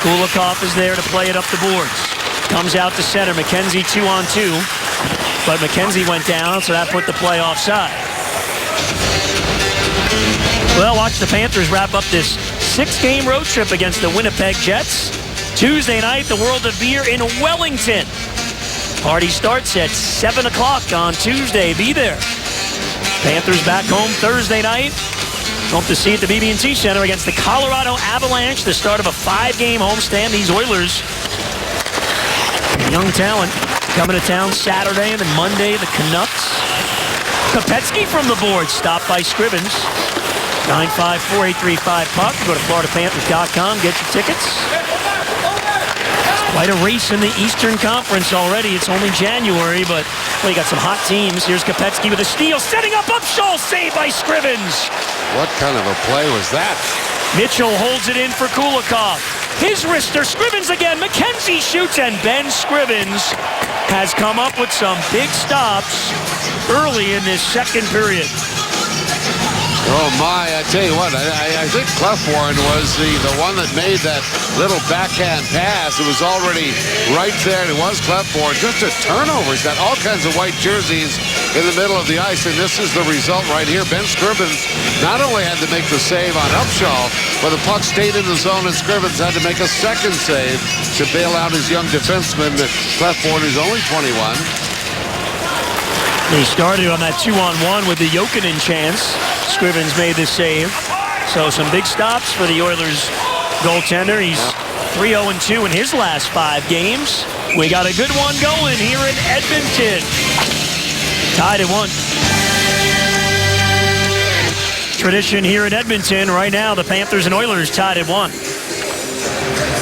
S1: Kulikov is there to play it up the boards. Comes out to center. McKenzie 2-on-2. But McKenzie went down, so that put the play offside. Well, watch the Panthers wrap up this 6-game road trip against the Winnipeg Jets. Tuesday night, the World of Beer in Wellington. Party starts at 7 o'clock on Tuesday. Be there. Panthers back home Thursday night. Hope to see you at the BB&T Center against the Colorado Avalanche, the start of a 5-game homestand. These Oilers, young talent, coming to town Saturday, and then Monday, the Canucks. Kopetsky from the board, stopped by Scrivens. 954-835-PUCK. Go to FloridaPanthers.com, get your tickets. Quite a race in the Eastern Conference already. It's only January, but well, you got some hot teams. Here's Kopetsky with a steal, setting up Upshall, saved by Scrivens.
S2: What kind of a play was that?
S1: Mitchell holds it in for Kulikov. His wrister, Scrivens again. McKenzie shoots, and Ben Scrivens has come up with some big stops early in this second period.
S2: Oh my, I tell you what, I think Clefborn was the one that made that little backhand pass. It was already right there, and it was Clefborn. Just a turnover. He's got all kinds of white jerseys in the middle of the ice, and this is the result right here. Ben Scrivens not only had to make the save on Upshall, but the puck stayed in the zone, and Scrivens had to make a second save to bail out his young defenseman, Clefborn, who's only 21.
S1: He started on that 2-on-1 with the Jokinen chance. Scrivens made the save. So some big stops for the Oilers goaltender. He's 3-0-2 in his last 5 games. We got a good one going here in Edmonton. Tied at 1. Tradition here in Edmonton right now. The Panthers and Oilers tied at 1.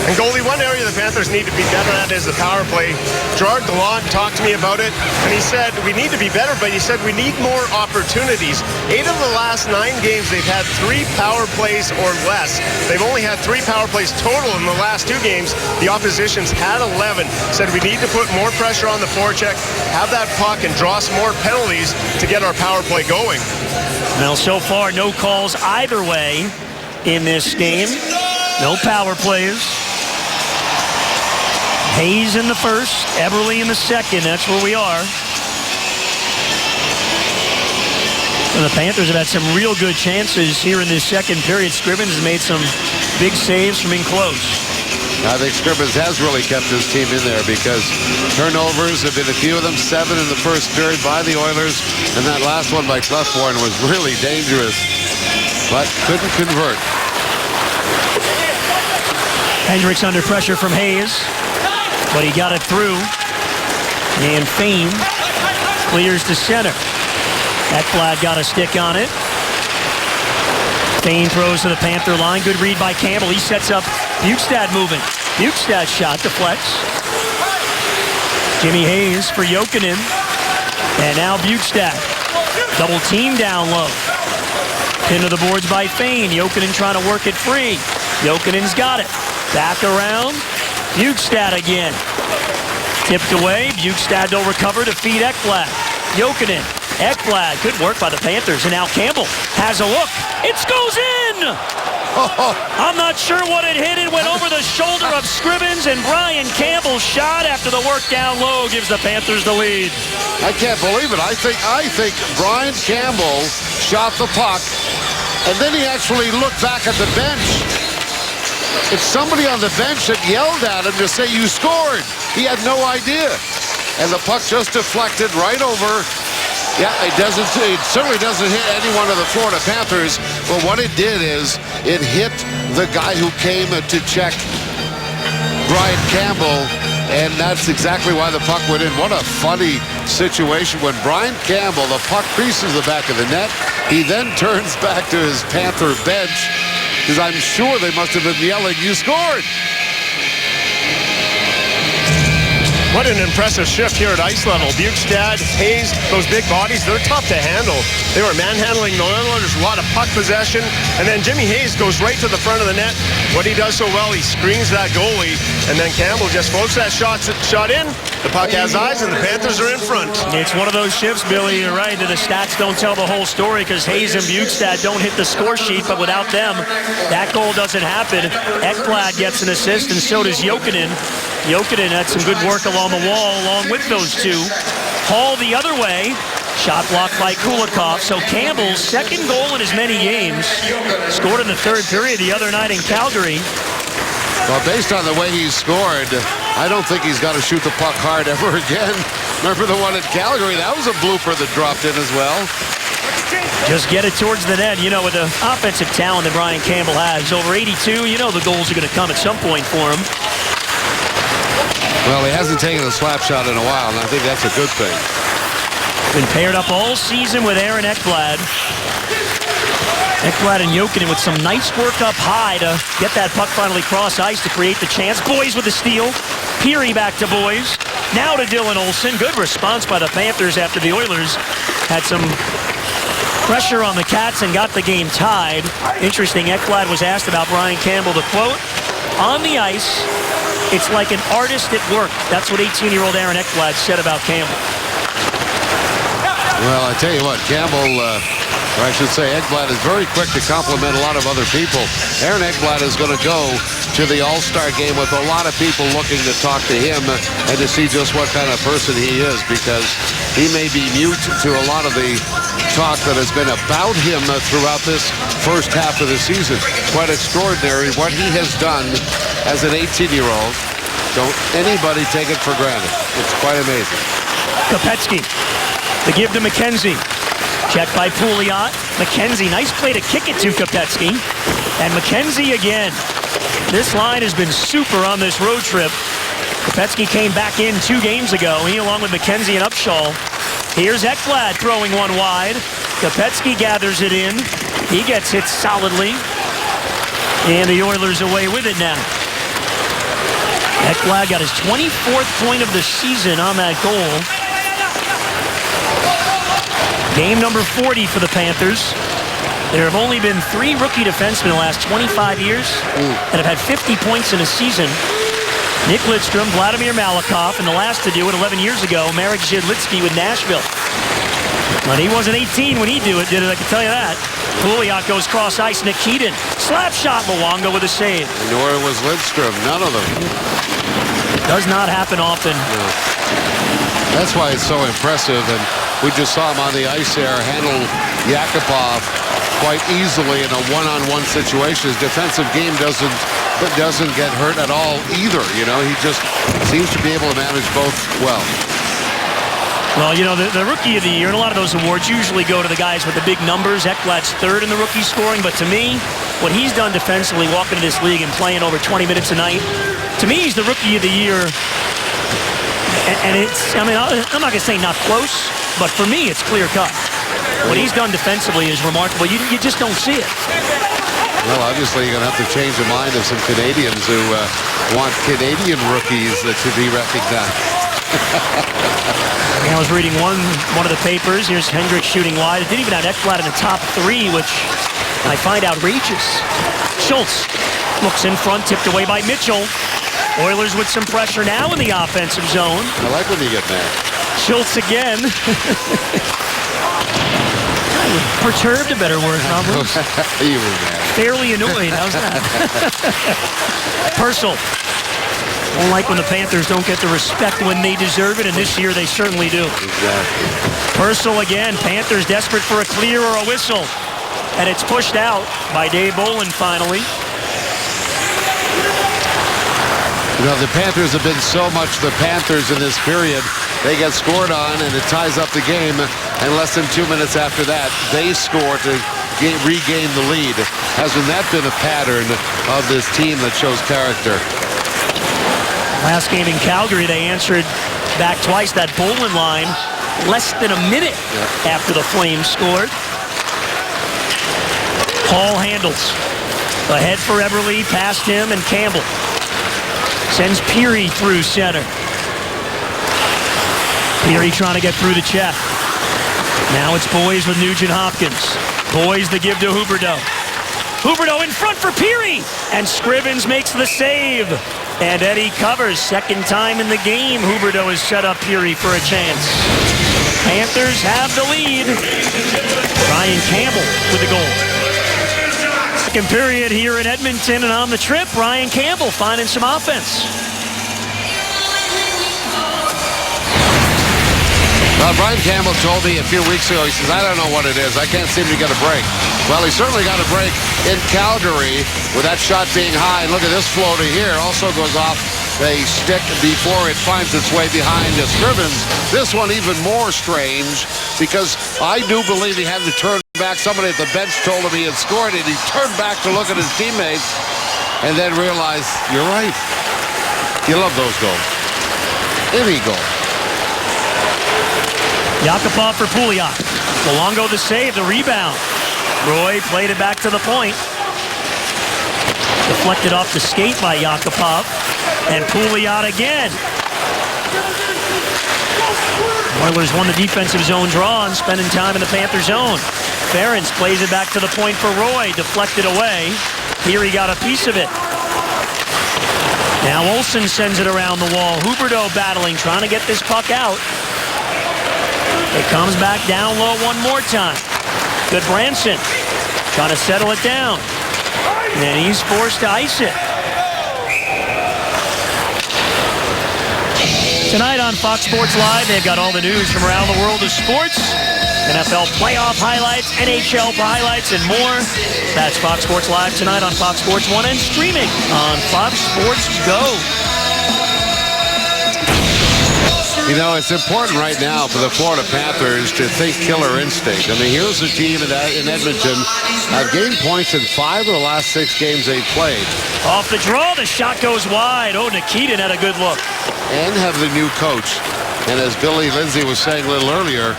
S3: And goalie, one area the Panthers need to be better at is the power play. Gerard Gallant talked to me about it, and he said we need to be better, but he said we need more opportunities. 8 of the last 9 games, they've had 3 power plays or less. They've only had 3 power plays total in the last 2 games. The opposition's had 11. Said we need to put more pressure on the forecheck, have that puck, and draw some more penalties to get our power play going.
S1: Well, so far, no calls either way in this game. No power plays. Hayes in the first, Eberle in the second. That's where we are. And the Panthers have had some real good chances here in this second period. Scrivens has made some big saves from in close.
S2: I think Scrivens has really kept his team in there because turnovers have been a few of them, 7 in the first period by the Oilers, and that last one by Clefborn was really dangerous, but couldn't convert.
S1: Hendricks under pressure from Hayes, but he got it through. And Fane clears to center. Ekblad got a stick on it. Fane throws to the Panther line. Good read by Campbell. He sets up Bukestad moving. Bukestad shot deflects. Jimmy Hayes for Jokinen. And now Bukestad. Double team down low. Pin to the boards by Fane. Jokinen trying to work it free. Jokinen's got it. Back around. Bukestad again. Tipped away. Bukestad will recover to feed Ekblad. Jokinen. Ekblad. Good work by the Panthers. And now Campbell has a look. It goes in! I'm not sure what it hit. It went over the shoulder of Scrivens, and Brian Campbell's shot after the work down low gives the Panthers the lead.
S2: I can't believe it. I think Brian Campbell shot the puck, and then he actually looked back at the bench. It's somebody on the bench that yelled at him to say, "You scored." He had no idea. And the puck just deflected right over. Yeah, it certainly doesn't hit any one of the Florida Panthers, but what it did is it hit the guy who came to check Brian Campbell, and that's exactly why the puck went in. What a funny situation when Brian Campbell, the puck creases the back of the net. He then turns back to his Panther bench, because I'm sure they must have been yelling, "You scored!"
S3: What an impressive shift here at ice level. Bukestad, Hayes, those big bodies, they're tough to handle. They were manhandling the Oilers, a lot of puck possession, and then Jimmy Hayes goes right to the front of the net. What he does so well, he screens that goalie, and then Campbell just floats that shot in. The puck has eyes, and the Panthers are in front.
S1: It's one of those shifts, Billy. You're right. The stats don't tell the whole story because Hayes and Bukestad don't hit the score sheet, but without them, that goal doesn't happen. Ekblad gets an assist, and so does Jokinen. Jokinen had some good work along the wall along with those two. Hall the other way. Shot blocked by Kulikov. So Campbell's second goal in as many games. Scored in the third period the other night in Calgary.
S2: Well, based on the way he's scored, I don't think he's got to shoot the puck hard ever again. Remember the one at Calgary? That was a blooper that dropped in as well.
S1: Just get it towards the net. You know, with the offensive talent that Brian Campbell has, over 82, you know the goals are going to come at some point for him.
S2: Well, he hasn't taken a slap shot in a while, and I think that's a good thing.
S1: Been paired up all season with Aaron Ekblad. Ekblad and Jokinen with some nice work up high to get that puck finally cross ice to create the chance. Boys with the steal. Peary back to Boys. Now to Dylan Olsen. Good response by the Panthers after the Oilers had some pressure on the Cats and got the game tied. Interesting, Ekblad was asked about Brian Campbell. The quote, on the ice, it's like an artist at work. That's what 18-year-old Aaron Ekblad said about Campbell.
S2: Well, I tell you what, Campbell, or I should say Ekblad, is very quick to compliment a lot of other people. Aaron Ekblad is going to go to the All-Star game with a lot of people looking to talk to him and to see just what kind of person he is, because he may be mute to a lot of the talk that has been about him throughout this first half of the season. Quite extraordinary what he has done as an 18-year-old. Don't anybody take it for granted. It's quite amazing.
S1: Kopetsky, the give to McKenzie. Checked by Pouliot. McKenzie, nice play to kick it to Kopetsky. And McKenzie again. This line has been super on this road trip. Kopetsky came back in 2 games ago, he along with McKenzie and Upshaw. Here's Ekblad throwing one wide. Kopetsky gathers it in. He gets hit solidly. And the Oilers away with it now. Ekblad got his 24th point of the season on that goal. Game number 40 for the Panthers. There have only been 3 rookie defensemen in the last 25 years that have had 50 points in a season. Nick Lidstrom, Vladimir Malakoff, and the last to do it 11 years ago, Marek Zidlitsky with Nashville. But he wasn't 18 when he did it, I can tell you that. Pouliot goes cross ice, Nick Keaton. Slap shot, Luongo with a save.
S2: Nor was Lidstrom, none of them.
S1: Does not happen often.
S2: No. That's why it's so impressive, and we just saw him on the ice there handle Yakupov quite easily in a one-on-one situation. His defensive game doesn't get hurt at all either. You know, he just seems to be able to manage both well.
S1: Well, you know, the Rookie of the Year and a lot of those awards usually go to the guys with the big numbers. Ekblad's 3rd in the rookie scoring, but to me, what he's done defensively walking into this league and playing over 20 minutes a night, to me, he's the Rookie of the Year. And it's, I mean, I'm not going to say not close, but for me, it's clear cut. What he's done defensively is remarkable. You just don't see it.
S2: Well, obviously, you're going to have to change the mind of some Canadians who want Canadian rookies to be recognized.
S1: I was reading one of the papers. Here's Hendricks shooting wide. It didn't even have Ekblad in the top 3, which I find outrageous. Schultz looks in front, tipped away by Mitchell. Oilers with some pressure now in the offensive zone.
S2: I like when you get there.
S1: Schultz again. Perturbed, a better word, huh, Bruce?
S2: You were mad.
S1: Fairly annoyed. How's that? Purcell. Don't like when the Panthers don't get the respect when they deserve it, and this year they certainly do.
S2: Exactly.
S1: Purcell again. Panthers desperate for a clear or a whistle. And it's pushed out by Dave Bolland finally.
S2: You know, the Panthers have been so much the Panthers in this period. They get scored on, and it ties up the game. And less than 2 minutes after that, they score to regain the lead. Hasn't that been a pattern of this team that shows character?
S1: Last game in Calgary, they answered back twice that Bolland line less than a minute after the Flames scored. Hall handles. Ahead for Eberle, past him, and Campbell. Sends Peary through center. Peary trying to get through the check. Now it's Boys with Nugent Hopkins. Boys the give to Huberdeau. Huberdeau in front for Peary. And Scrivens makes the save. And Eddie covers. Second time in the game, Huberdeau has set up Peary for a chance. Panthers have the lead. Ryan Campbell with the goal. Second period here in Edmonton, and on the trip, Ryan Campbell finding some offense.
S2: Well, Brian Campbell told me a few weeks ago, he says, I don't know what it is. I can't seem to get a break. Well, he certainly got a break in Calgary with that shot being high. And look at this floater here. Also goes off a stick before it finds its way behind Scrivens. This one even more strange because I do believe he had to turn back. Somebody at the bench told him he had scored it. He turned back to look at his teammates and then realized, you're right. You love those goals. Any goal.
S1: Yakupov for Pouliot. Luongo the save, the rebound. Roy played it back to the point. Deflected off the skate by Yakupov. And Pouliot again. Oilers won the defensive zone draw and spending time in the Panther zone. Ferentz plays it back to the point for Roy. Deflected away. Here he got a piece of it. Now Olsen sends it around the wall. Huberdeau battling, trying to get this puck out. It comes back down low one more time. Good Branson trying to settle it down. And he's forced to ice it. Tonight on Fox Sports Live, they've got all the news from around the world of sports. NFL playoff highlights, NHL highlights, and more. That's Fox Sports Live tonight on Fox Sports 1 and streaming on Fox Sports Go.
S2: You know, it's important right now for the Florida Panthers to think killer instinct. I mean, here's a team in Edmonton have gained points in 5 of the last 6 games they've played.
S1: Off the draw, the shot goes wide. Oh, Nikitin had a good look.
S2: And have the new coach. And as Billy Lindsay was saying a little earlier,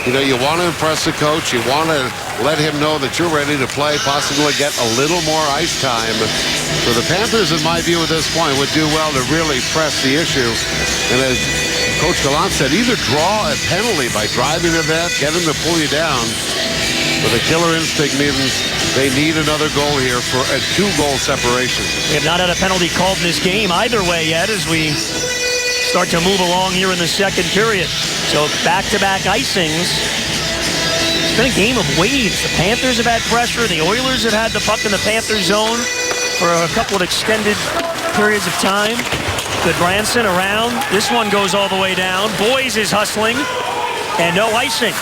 S2: you know, you want to impress the coach. You want to let him know that you're ready to play, possibly get a little more ice time. So the Panthers, in my view at this point, would do well to really press the issue. And as Coach Gallant said, either draw a penalty by driving to that, get him to pull you down. But the killer instinct means they need another goal here for a 2-goal separation.
S1: We have not had a penalty called in this game either way yet as we start to move along here in the second period. So back-to-back icings. It's been a game of waves. The Panthers have had pressure. The Oilers have had the puck in the Panther zone for a couple of extended periods of time. Good Branson around. This one goes all the way down. Boys is hustling. And no icing.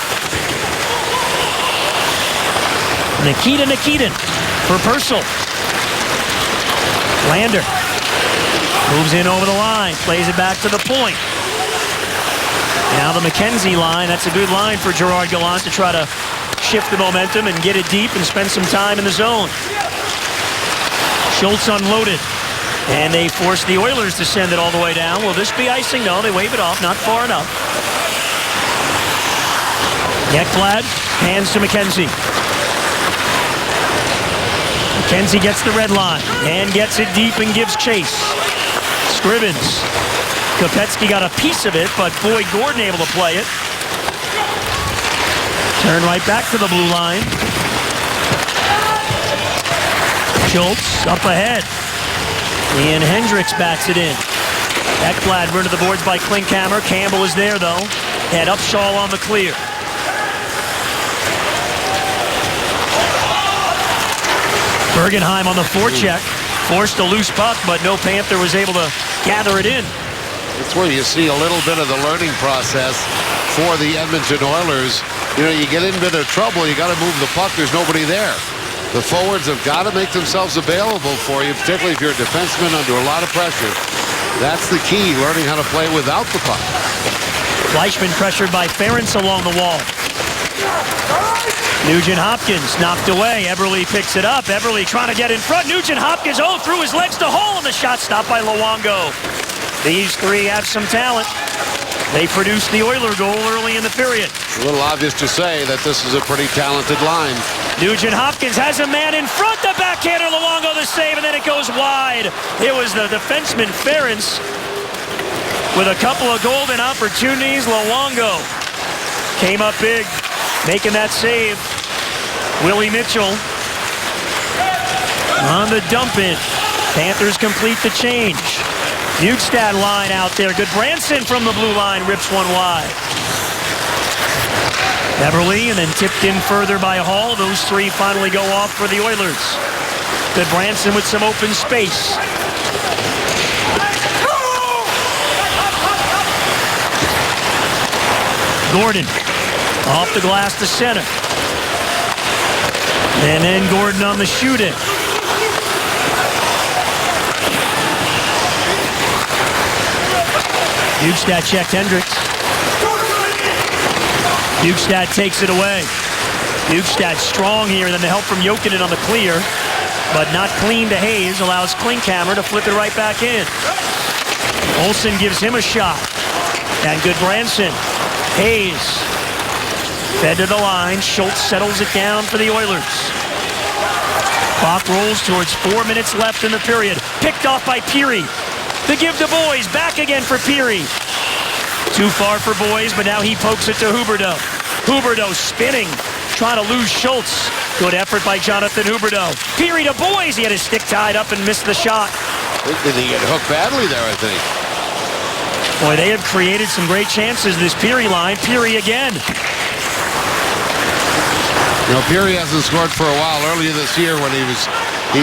S1: Nikitin for Purcell. Lander moves in over the line. Plays it back to the point. Now the McKenzie line. That's a good line for Gerard Gallant to try to shift the momentum and get it deep and spend some time in the zone. Schultz unloaded. And they force the Oilers to send it all the way down. Will this be icing? No, they wave it off. Not far enough. Ekblad hands to McKenzie. McKenzie gets the red line and gets it deep and gives chase. Scrivens. Kopetsky got a piece of it, but Boyd Gordon able to play it. Turn right back to the blue line. Schultz up ahead. Ian Hendricks backs it in. Ekblad run to the boards by Klinkhammer. Campbell is there, though. And Upshaw on the clear. Bergenheim on the forecheck. Forced a loose puck, but no Panther was able to gather it in.
S2: That's where you see a little bit of the learning process for the Edmonton Oilers. You know, you get in a bit of trouble, you got to move the puck. There's nobody there. The forwards have got to make themselves available for you, particularly if you're a defenseman under a lot of pressure. That's the key, learning how to play without the puck.
S1: Fleischmann pressured by Ferentz along the wall. Nugent Hopkins knocked away. Eberle picks it up. Eberle trying to get in front. Nugent Hopkins, through his legs to Hall, and the shot stopped by Luongo. These three have some talent. They produced the Oiler goal early in the period.
S2: A little obvious to say that this is a pretty talented line.
S1: Nugent Hopkins has a man in front. The backhander, Luongo the save, and then it goes wide. It was the defenseman Ferentz with a couple of golden opportunities. Luongo came up big, making that save. Willie Mitchell on the dump in. Panthers complete the change. Bjugstad line out there. Good Branson from the blue line rips one wide. Beverly and then tipped in further by Hall. Those three finally go off for the Oilers. Good Branson with some open space. Gordon off the glass to center. And then Gordon on the shoot-in. Bjugstad checked Hendricks. Bjugstad takes it away. Bjugstad strong here, then the help from Jokinen on the clear, but not clean to Hayes, allows Klinkhammer to flip it right back in. Olsen gives him a shot. And good Branson. Hayes fed to the line. Schultz settles it down for the Oilers. Clock rolls towards 4 minutes left in the period. Picked off by Peary. The give to Boys. Back again for Peary. Too far for Boys, but now he pokes it to Huberdeau. Huberdeau spinning, trying to lose Schultz. Good effort by Jonathan Huberdeau. Peary to Boys. He had his stick tied up and missed the shot.
S2: Did he get hooked badly there, I think?
S1: Boy, they have created some great chances, this Peary line. Peary again.
S2: You know, Peary hasn't scored for a while. Earlier this year when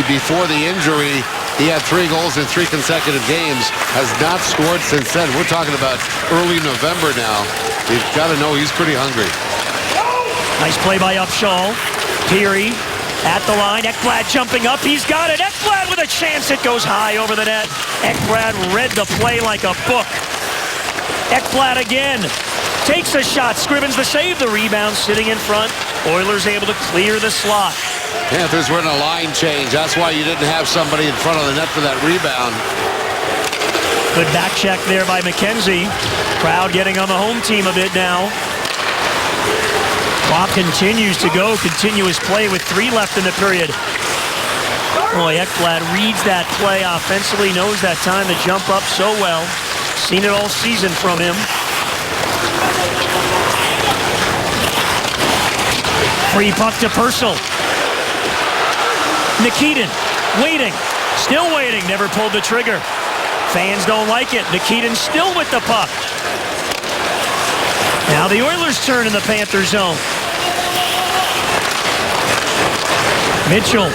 S2: before the injury, he had 3 goals in 3 consecutive games. Has not scored since then. We're talking about early November now. You've got to know he's pretty hungry.
S1: Nice play by Upshaw. Peary at the line. Ekblad jumping up. He's got it. Ekblad with a chance. It goes high over the net. Ekblad read the play like a book. Ekblad again. Takes a shot. Scrivens the save. The rebound sitting in front. Oilers able to clear the slot.
S2: Panthers were in a line change. That's why you didn't have somebody in front of the net for that rebound.
S1: Good back check there by McKenzie. Crowd getting on the home team a bit now. Clock continues to go. Continuous play with 3 left in the period. Boy, Ekblad reads that play offensively. Knows that time to jump up so well. Seen it all season from him. Free puck to Purcell. Nikitin waiting. Still waiting. Never pulled the trigger. Fans don't like it. Nikitin still with the puck. Now the Oilers turn in the Panther zone. Mitchell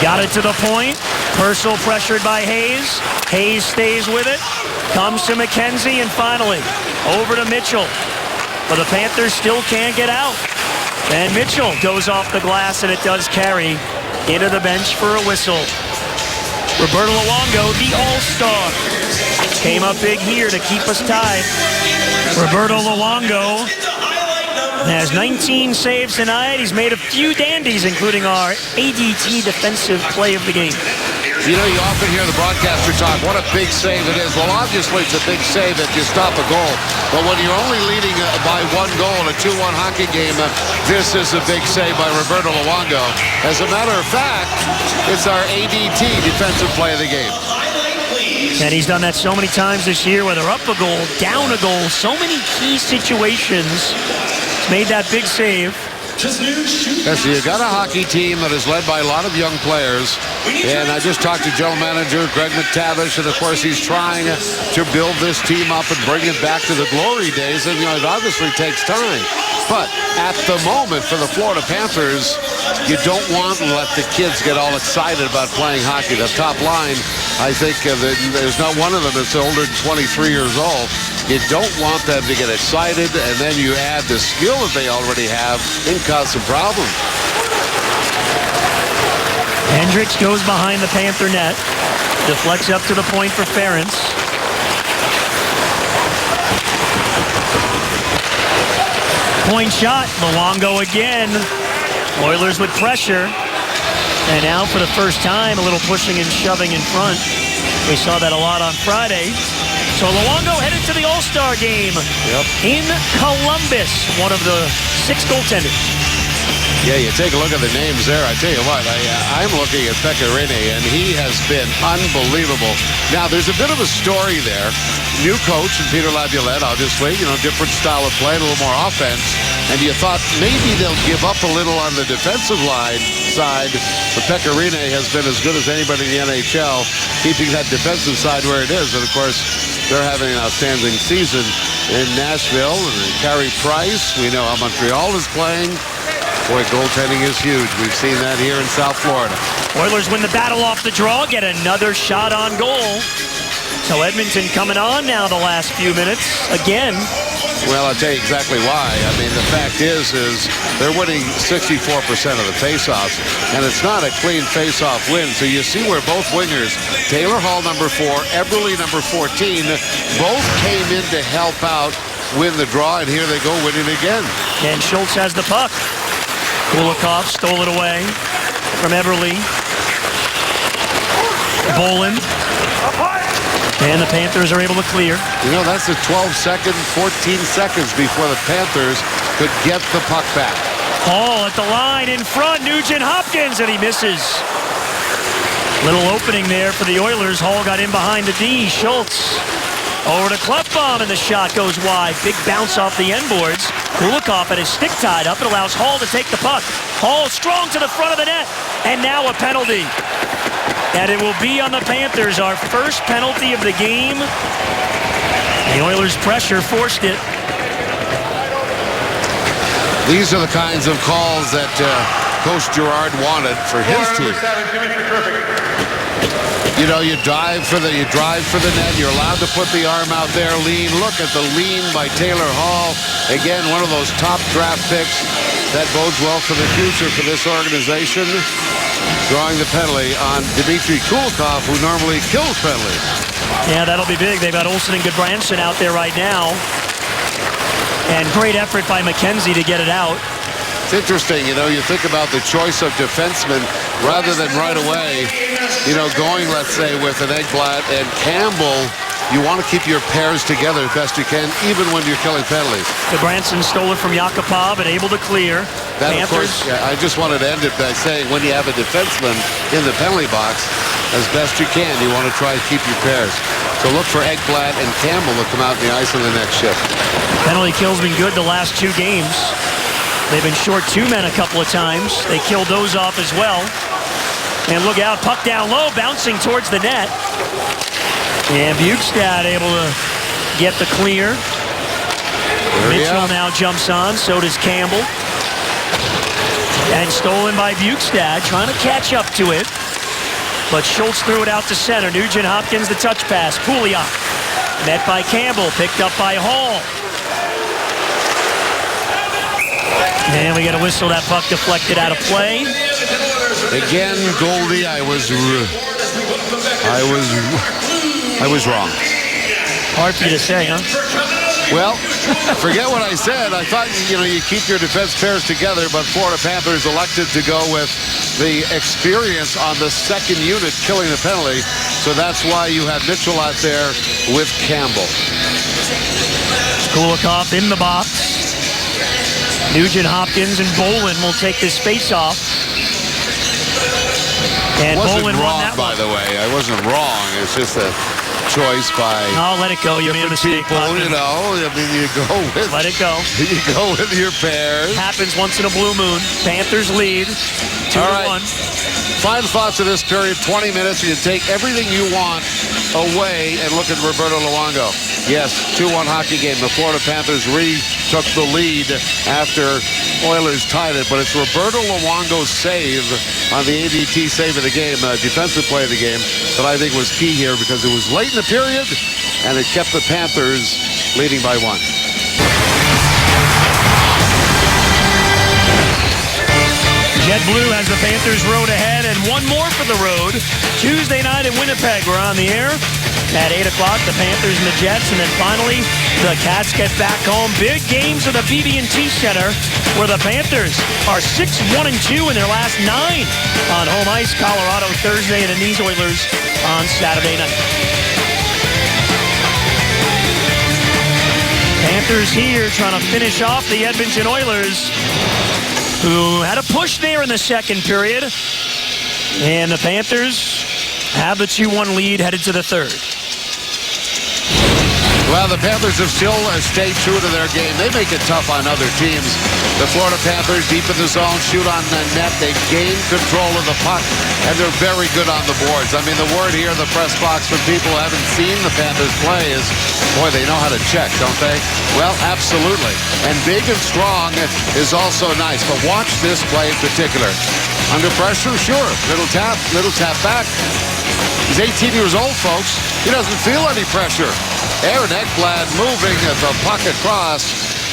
S1: got it to the point. Purcell pressured by Hayes. Hayes stays with it. Comes to McKenzie and finally over to Mitchell. But the Panthers still can't get out. And Mitchell goes off the glass and it does carry into the bench for a whistle. Roberto Luongo, the All-Star, came up big here to keep us tied. Roberto Luongo has 19 saves tonight. He's made a few dandies, including our ADT defensive play of the game.
S2: You know, you often hear the broadcaster talk, what a big save it is. Well, obviously it's a big save if you stop a goal. But when you're only leading by 1 goal in a 2-1 hockey game, this is a big save by Roberto Luongo. As a matter of fact, it's our ADT defensive play of the game.
S1: And he's done that so many times this year, whether up a goal, down a goal, so many key situations. He's made that big save.
S2: Yes, you got a hockey team that is led by a lot of young players, and I just talked to general manager Greg McTavish, and of course he's trying to build this team up and bring it back to the glory days, and you know, it obviously takes time. But at the moment for the Florida Panthers, you don't want to let the kids get all excited about playing hockey. The top line, I think there's not one of them that's older than 23 years old. You don't want them to get excited, and then you add the skill that they already have and cause some problems.
S1: Hendricks goes behind the Panther net. Deflects up to the point for Ferentz. Point shot. Luongo again. Oilers with pressure. And now for the first time, a little pushing and shoving in front. We saw that a lot on Friday. So Luongo headed to the All-Star game in Columbus, one of the 6 goaltenders.
S2: Yeah, you take a look at the names there. I tell you what, I'm looking at Pekka Rinne, and he has been unbelievable. Now, there's a bit of a story there. New coach, and Peter Laviolette, obviously, different style of play, a little more offense. And you thought maybe they'll give up a little on the defensive line side, but Pekka Rinne has been as good as anybody in the NHL, keeping that defensive side where it is. And, of course, they're having an outstanding season in Nashville. And Carey Price, we know how Montreal is playing. Boy, goaltending is huge. We've seen that here in South Florida.
S1: Oilers win the battle off the draw, get another shot on goal. So Edmonton coming on now the last few minutes again.
S2: Well, I'll tell you exactly why. I mean, the fact is they're winning 64% of the faceoffs, and it's not a clean faceoff win. So you see where both wingers, Taylor Hall, number 4, Eberle, number 14, both came in to help out win the draw, and here they go winning again.
S1: And Schultz has the puck. Kulikov stole it away from Eberle. Bolin. And the Panthers are able to clear.
S2: That's a 12-second, 14 seconds before the Panthers could get the puck back.
S1: Hall at the line in front. Nugent Hopkins, and he misses. Little opening there for the Oilers. Hall got in behind the D. Schultz over to Klefbom, and the shot goes wide. Big bounce off the end boards. Kulikov had his stick tied up. It allows Hall to take the puck. Hall strong to the front of the net, and now a penalty. And it will be on the Panthers, our first penalty of the game. The Oilers' pressure forced it.
S2: These are the kinds of calls that Coach Girard wanted for his team. You drive for the net. You're allowed to put the arm out there, lean. Look at the lean by Taylor Hall. Again, one of those top draft picks. That bodes well for the future for this organization. Drawing the penalty on Dmitry Kulikov, who normally kills penalties.
S1: Yeah, that'll be big. They've got Olsen and Goodbranson out there right now. And great effort by McKenzie to get it out.
S2: It's interesting, you think about the choice of defensemen rather than right away, going, let's say, with an Ekblad and Campbell. You want to keep your pairs together as best you can, even when you're killing penalties.
S1: Goodbranson stole it from Yakupov and able to clear.
S2: That, of course, I just wanted to end it by saying when you have a defenseman in the penalty box, as best you can, you want to try to keep your pairs. So look for Ekblad and Campbell to come out in the ice on the next shift.
S1: Penalty kill's been good the last 2 games. They've been short 2 men a couple of times. They killed those off as well. And look out, puck down low, bouncing towards the net. And Bjugstad able to get the clear. Mitchell now jumps on, so does Campbell. And stolen by Bjugstad, trying to catch up to it. But Schultz threw it out to center. Nugent Hopkins, the touch pass. Pouliot met by Campbell, picked up by Hall. And we get a whistle. That puck deflected out of play.
S2: Again, Goldie, I was wrong.
S1: Hard for you to say, huh?
S2: Well, forget what I said. I thought, you keep your defense pairs together, but Florida Panthers elected to go with the experience on the second unit killing the penalty. So that's why you have Mitchell out there with Campbell.
S1: Kulikov in the box. Nugent Hopkins and Bolin will take this face-off. And
S2: Bolin
S1: won that
S2: by the way. I wasn't wrong. It's just a choice by
S1: I'll let it go. You made a mistake.
S2: People, you go with.
S1: Let it go.
S2: You go with your pairs.
S1: Happens once in a blue moon. Panthers lead 2-1.
S2: Final thoughts of this period, 20 minutes. You take everything you want away and look at Roberto Luongo. Yes, 2-1 hockey game. The Florida Panthers retook the lead after Oilers tied it, but it's Roberto Luongo's save on the ADT save of the game, defensive play of the game, that I think was key here because it was late in the period and it kept the Panthers leading by 1.
S1: JetBlue has the Panthers road ahead and one more for the road. Tuesday night in Winnipeg. We're on the air at 8 o'clock. The Panthers and the Jets. And then finally, the Cats get back home. Big games at the BB&T Center where the Panthers are 6-1-2 in their last 9 on home ice. Colorado Thursday and the Knees Oilers on Saturday night. Panthers here trying to finish off the Edmonton Oilers. who had a push there in the second period. And the Panthers have the 2-1 lead headed to the third.
S2: Well, the Panthers have still stayed true to their game. They make it tough on other teams. The Florida Panthers deep in the zone, shoot on the net. They gain control of the puck, and they're very good on the boards. I mean, the word here in the press box from people who haven't seen the Panthers play is, boy, they know how to check, don't they? Well, absolutely. And big and strong is also nice. But watch this play in particular. Under pressure, sure. Little tap back. He's 18 years old, folks. He doesn't feel any pressure. Aaron Ekblad moving the puck across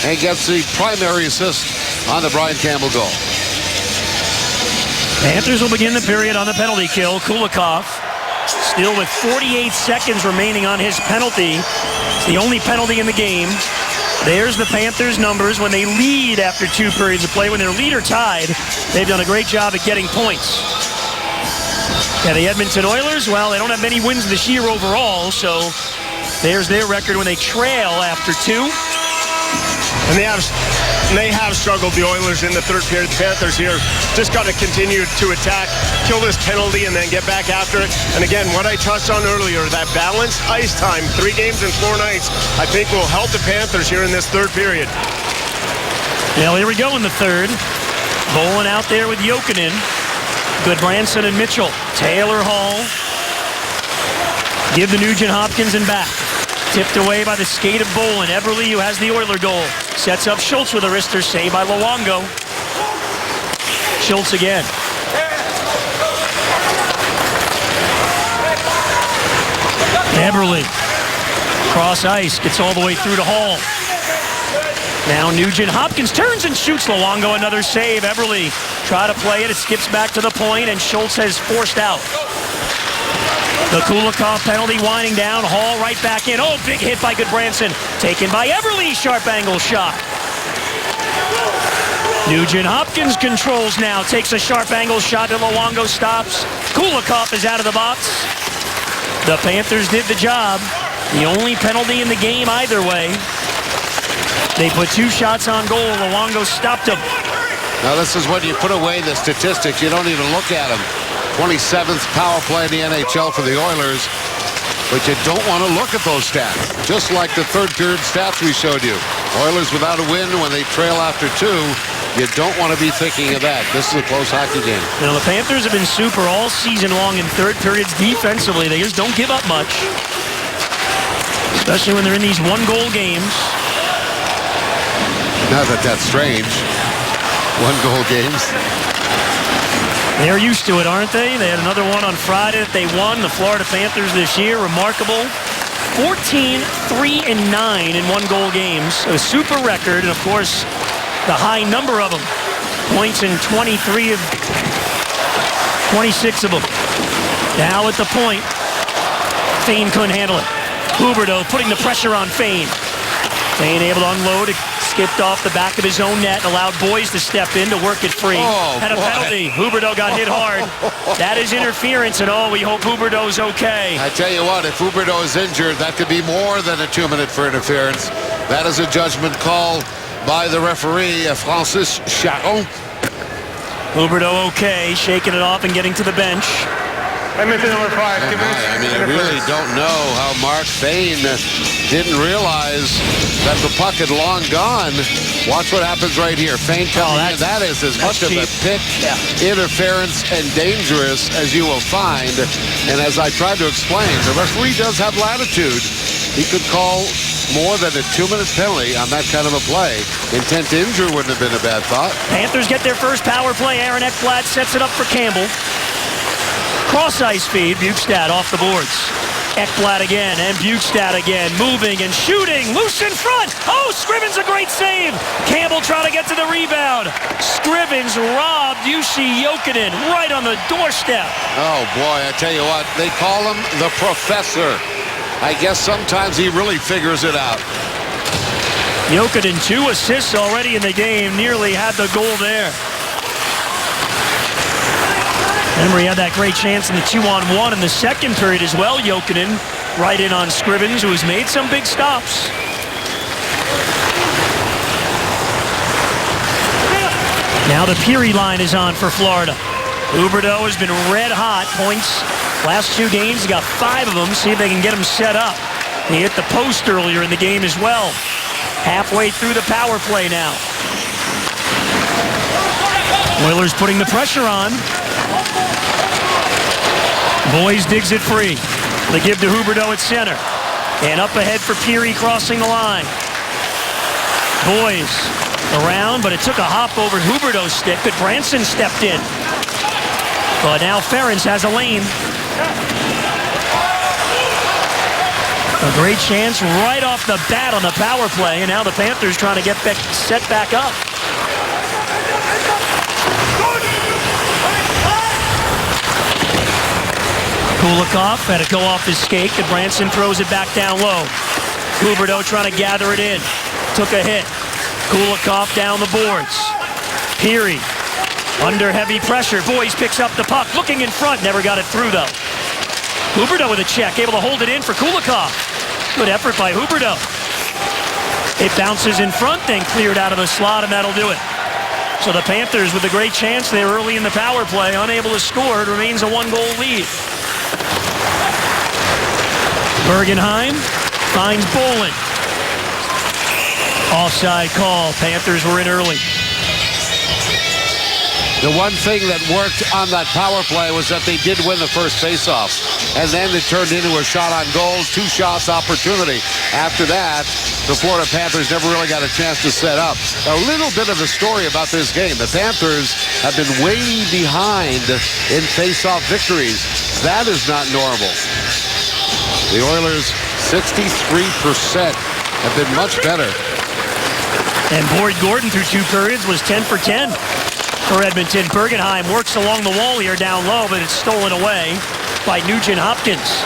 S2: and gets the primary assist on the Brian Campbell goal.
S1: Panthers will begin the period on the penalty kill. Kulikov still with 48 seconds remaining on his penalty. It's the only penalty in the game. There's the Panthers' numbers when they lead after 2 periods of play. When they're lead or tied, they've done a great job at getting points. Yeah, the Edmonton Oilers, well, they don't have many wins this year overall, so there's their record when they trail after 2.
S3: And they have struggled, the Oilers, in the third period. The Panthers here just got to continue to attack, kill this penalty, and then get back after it. And again, what I touched on earlier, that balanced ice time, 3 games in 4 nights, I think will help the Panthers here in this third period.
S1: Well, here we go in the third. Bowling out there with Jokinen. Goodbranson and Mitchell. Taylor Hall. Give the Nugent Hopkins and back. Tipped away by the skate of Bolin. Eberle, who has the Oiler goal. Sets up Schultz with a wrister, saved by Luongo. Schultz again. Eberle. Cross ice. Gets all the way through to Hall. Now Nugent Hopkins turns and shoots. Luongo, another save. Eberle try to play it. It skips back to the point, and Schultz has forced out. The Kulikov penalty winding down. Hall right back in. Oh, big hit by Goodbranson. Taken by Eberle. Sharp angle shot. Nugent Hopkins controls now. Takes a sharp angle shot, and Luongo stops. Kulikov is out of the box. The Panthers did the job. The only penalty in the game either way. They put 2 shots on goal. Luongo stopped them.
S2: Now this is when you put away the statistics. You don't even look at them. 27th power play in the NHL for the Oilers. But you don't want to look at those stats. Just like the third period stats we showed you. Oilers without a win when they trail after 2. You don't want to be thinking of that. This is a close hockey game.
S1: You know, the Panthers have been super all season long in third periods defensively. They just don't give up much. Especially when they're in these 1-goal games.
S2: Not that that's strange. 1-goal games.
S1: They're used to it, aren't they? They had another one on Friday that they won. The Florida Panthers this year, remarkable. 14, 3, and 9 in 1-goal games. A super record, and of course, the high number of them. Points in 23 of 26 of them. Now at the point, Fane couldn't handle it. Huberdeau putting the pressure on Fane. Fane able to unload. It skipped off the back of his own net and allowed Boys to step in to work it free.
S2: Oh,
S1: had a penalty. Huberdeau got hit hard. That is interference, and we hope Huberdeau's okay.
S2: I tell you what, if Huberdeau is injured, that could be more than a 2-minute for interference. That is a judgment call by the referee, Francis Charon.
S1: Huberdeau okay, shaking it off and getting to the bench.
S3: Number 5.
S2: I mean, I really don't know how Mark Fane didn't realize that the puck had long gone. Watch what happens right here. Fane coming in. That is as much of a pick, interference, and dangerous as you will find. And as I tried to explain, the referee does have latitude. He could call more than a 2-minute penalty on that kind of a play. Intent to injure wouldn't have been a bad thought.
S1: Panthers get their first power play. Aaron Ekblad sets it up for Campbell. Cross-ice feed, Bjugstad off the boards. Ekblad again, and Bjugstad again, moving and shooting, loose in front. Oh, Scrivens, a great save. Campbell trying to get to the rebound. Scrivens robbed Jussi Jokinen right on the doorstep.
S2: Oh, boy, I tell you what, they call him the Professor. I guess sometimes he really figures it out.
S1: Jokinen, 2 assists already in the game, nearly had the goal there. Remember, he had that great chance in the 2-on-1 in the second period as well. Jokinen right in on Scrivens, who has made some big stops. Now the Peary line is on for Florida. Huberdeau has been red hot. Points last 2 games. He got 5 of them. See if they can get him set up. He hit the post earlier in the game as well. Halfway through the power play now. Oilers putting the pressure on. Boys digs it free. They give to Huberdeau at center. And up ahead for Peary crossing the line. Boys around, but it took a hop over Huberdeau's stick, but Branson stepped in. But now Ferentz has a lane. A great chance right off the bat on the power play, and now the Panthers trying to get set back up. Kulikov had to go off his skate, and Branson throws it back down low. Huberdeau trying to gather it in. Took a hit. Kulikov down the boards. Peary under heavy pressure. Boys picks up the puck. Looking in front. Never got it through, though. Huberdeau with a check. Able to hold it in for Kulikov. Good effort by Huberdeau. It bounces in front, then cleared out of the slot, and that'll do it. So the Panthers with a great chance there early in the power play. Unable to score. It remains a 1-goal lead. Bergenheim finds Bolin. Offside call. Panthers were in early.
S2: The one thing that worked on that power play was that they did win the first faceoff. And then it turned into a shot on goal, 2 shots opportunity. After that, the Florida Panthers never really got a chance to set up. A little bit of the story about this game. The Panthers have been way behind in faceoff victories. That is not normal. The Oilers, 63%, have been much better.
S1: And Boyd Gordon through 2 periods was 10 for 10 for Edmonton. Bergenheim works along the wall here down low, but it's stolen away by Nugent Hopkins.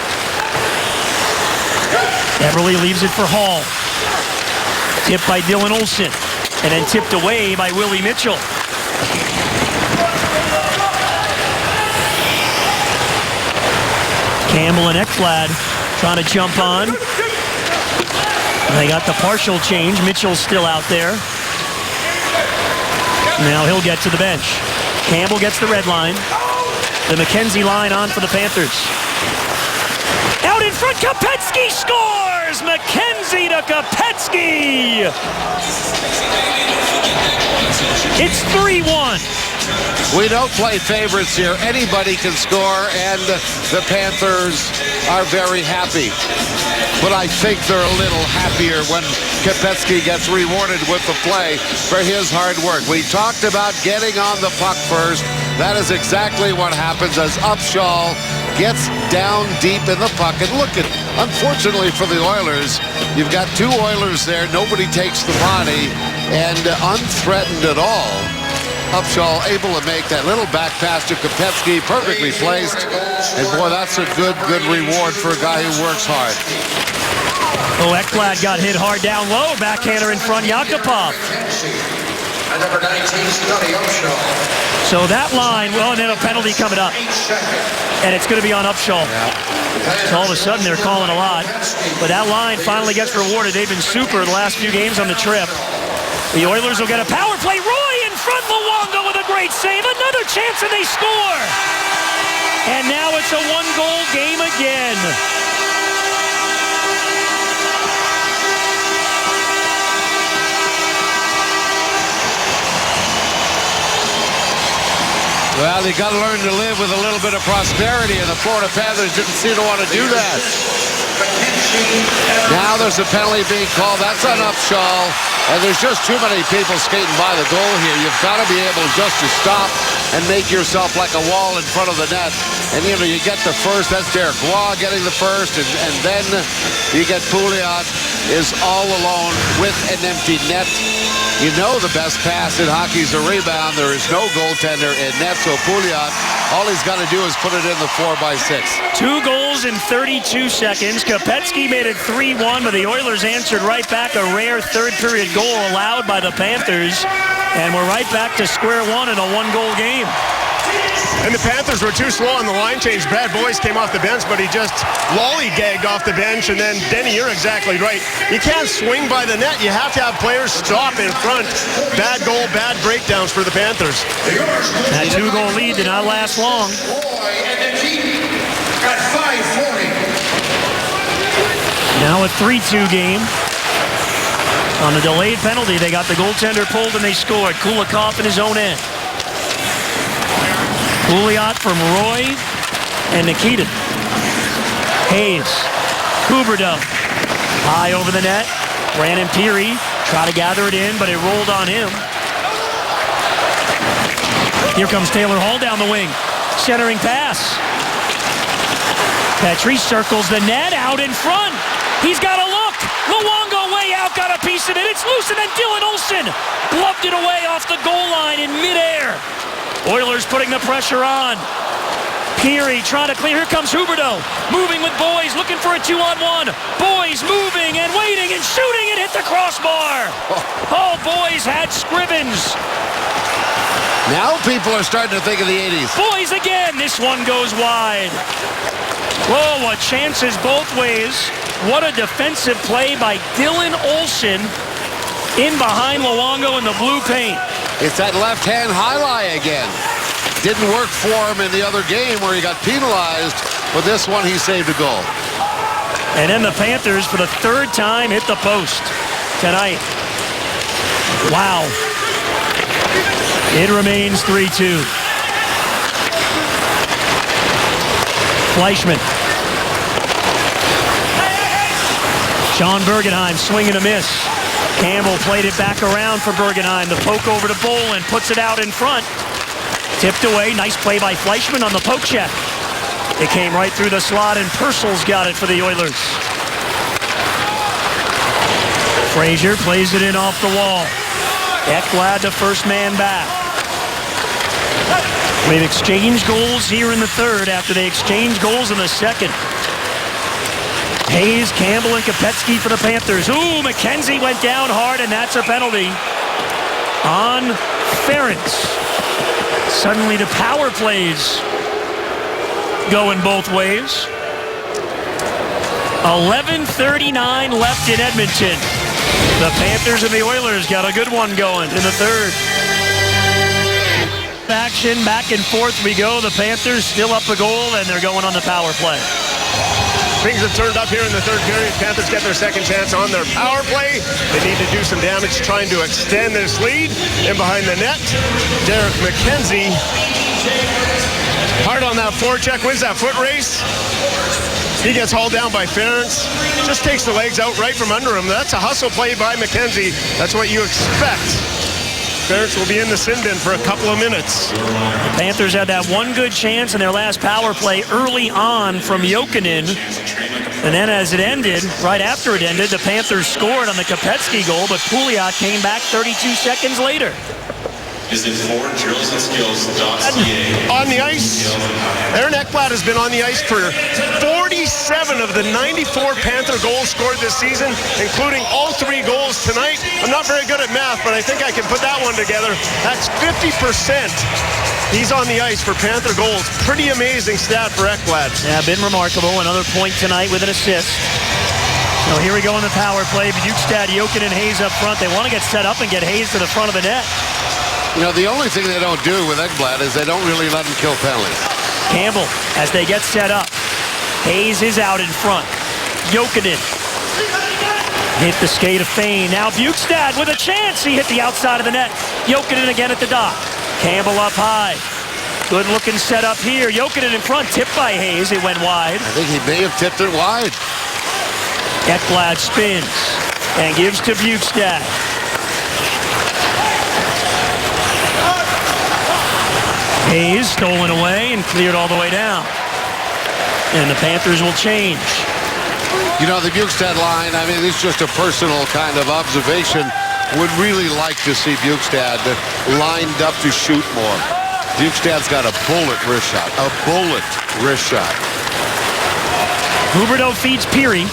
S1: Everly leaves it for Hall. Tipped by Dylan Olsen, and then tipped away by Willie Mitchell. Campbell and Ekblad trying to jump on. They got the partial change. Mitchell's still out there. Now he'll get to the bench. Campbell gets the red line. The McKenzie line on for the Panthers. Out in front, Kopetsky scores! McKenzie to Kopetsky! It's 3-1.
S2: We don't play favorites here. Anybody can score, and the Panthers are very happy. But I think they're a little happier when Kopetsky gets rewarded with the play for his hard work. We talked about getting on the puck first. That is exactly what happens as Upshaw gets down deep in the puck. And look at, unfortunately for the Oilers, you've got 2 Oilers there. Nobody takes the body, and unthreatened at all. Upshaw able to make that little back pass to Kopetsky, perfectly placed. And boy, that's a good reward for a guy who works hard.
S1: Oh, Ekblad got hit hard down low. Backhander in front, Yakupov.
S4: And number 19, Scotty Upshaw.
S1: So that line, well, and then a penalty coming up. And it's going to be on Upshaw. So all of a sudden they're calling a lot. But that line finally gets rewarded. They've been super the last few games on the trip. The Oilers will get a power play. Roy in front, Luongo with a great save. Another chance and they score. And now it's a 1-goal game again.
S2: Well, you got to learn to live with a little bit of prosperity, and the Florida Panthers didn't seem to want to do that. Now there's a penalty being called. That's on Upshaw, and there's just too many people skating by the goal here. You've got to be able just to stop and make yourself like a wall in front of the net. And, you know, you get the first. That's Derek Roy getting the first, and then you get Pouliot is all alone with an empty net. You know the best pass in hockey is a rebound. There is no goaltender in net, so Pouliot, all he's got to do is put it in the 4x6.
S1: 2 goals in 32 seconds. Kopetsky made it 3-1, but the Oilers answered right back. A rare third-period goal allowed by the Panthers. And we're right back to square one in a 1-goal game.
S3: And the Panthers were too slow on the line change. Brad Boyce came off the bench, but he just lollygagged off the bench. And then, Denny, you're exactly right. You can't swing by the net. You have to have players stop in front. Bad goal, bad breakdowns for the Panthers.
S1: That 2-goal lead did not last long.
S4: Roy and Nikiti at 5:40.
S1: Now a 3-2 game. On the delayed penalty, they got the goaltender pulled and they scored. Kulikov in his own end. Pouliot from Roy and Nikita. Hayes. Huberdeau. High over the net. Brandon Peary tried to gather it in, but it rolled on him. Here comes Taylor Hall down the wing. Centering pass. Petrie circles the net out in front. He's got a look. Luongo way out, got a piece of it. It's loose, and then Dylan Olsen blubbed it away off the goal line in midair. Oilers putting the pressure on. Peary trying to clear. Here comes Huberdeau. Moving with Boys, looking for a 2-on-1. Boys moving and waiting and shooting and hit the crossbar. Oh, Boys had Scrivens.
S2: Now people are starting to think of the 80s.
S1: Boys again. This one goes wide. Whoa, what chances both ways. What a defensive play by Dylan Olsen in behind Luongo in the blue paint.
S2: It's that left-hand highlight again. Didn't work for him in the other game where he got penalized, but this one he saved a goal.
S1: And then the Panthers, for the third time, hit the post tonight. Wow. It remains 3-2. Fleischmann. Sean Bergenheim swinging a miss. Campbell played it back around for Bergenheim. The poke over to Bolin, puts it out in front. Tipped away. Nice play by Fleischmann on the poke check. It came right through the slot, and Purcell's got it for the Oilers. Frazier plays it in off the wall. Ekblad, the first man back. We've exchanged goals here in the third after they exchanged goals in the second. Hayes, Campbell, and Kopecky for the Panthers. Ooh, McKenzie went down hard, and that's a penalty on Ferentz. Suddenly the power plays going both ways. 11:39 left in Edmonton. The Panthers and the Oilers got a good one going in the third. Action, back and forth we go. The Panthers still up a goal, and they're going on the power play.
S3: Things have turned up here in the third period. Panthers get their second chance on their power play. They need to do some damage trying to extend this lead. In behind the net, Derek McKenzie. Hard on that forecheck, wins that foot race. He gets hauled down by Ferentz. Just takes the legs out right from under him. That's a hustle play by McKenzie. That's what you expect. Ferentz will be in the sin bin for a couple of minutes.
S1: The Panthers had that one good chance in their last power play early on from Jokinen. And then as it ended, right after it ended, the Panthers scored on the Kopecky goal, but Pouliot came back 32 seconds later.
S5: Visit ForDrillsAndSkills.ca.
S3: On the ice, Aaron Ekblad has been on the ice for 47 of the 94 Panther goals scored this season, including all 3 goals tonight. I'm not very good at math, but I think I can put that one together. That's 50%. He's on the ice for Panther goals. Pretty amazing stat for Ekblad.
S1: Yeah, been remarkable. Another point tonight with an assist. So here we go in the power play. Bjugstad, Jokinen, and Hayes up front. They want to get set up and get Hayes to the front of the net.
S2: You know, the only thing they don't do with Ekblad is they don't really let him kill penalties.
S1: Campbell, as they get set up. Hayes is out in front. Jokinen hit the skate of Fane. Now Bjugstad with a chance. He hit the outside of the net. Jokinen again at the dock. Campbell up high. Good looking setup here. Jokinen in front, tipped by Hayes. It went wide.
S2: I think he may have tipped it wide.
S1: Ekblad spins and gives to Bjugstad. Hayes stolen away and cleared all the way down. And the Panthers will change.
S2: You know, the Bjugstad line, I mean, it's just a personal kind of observation. Would really like to see Bjugstad lined up to shoot more. Bjugstad's got a bullet wrist shot. A bullet wrist shot.
S1: Huberdeau feeds Peary.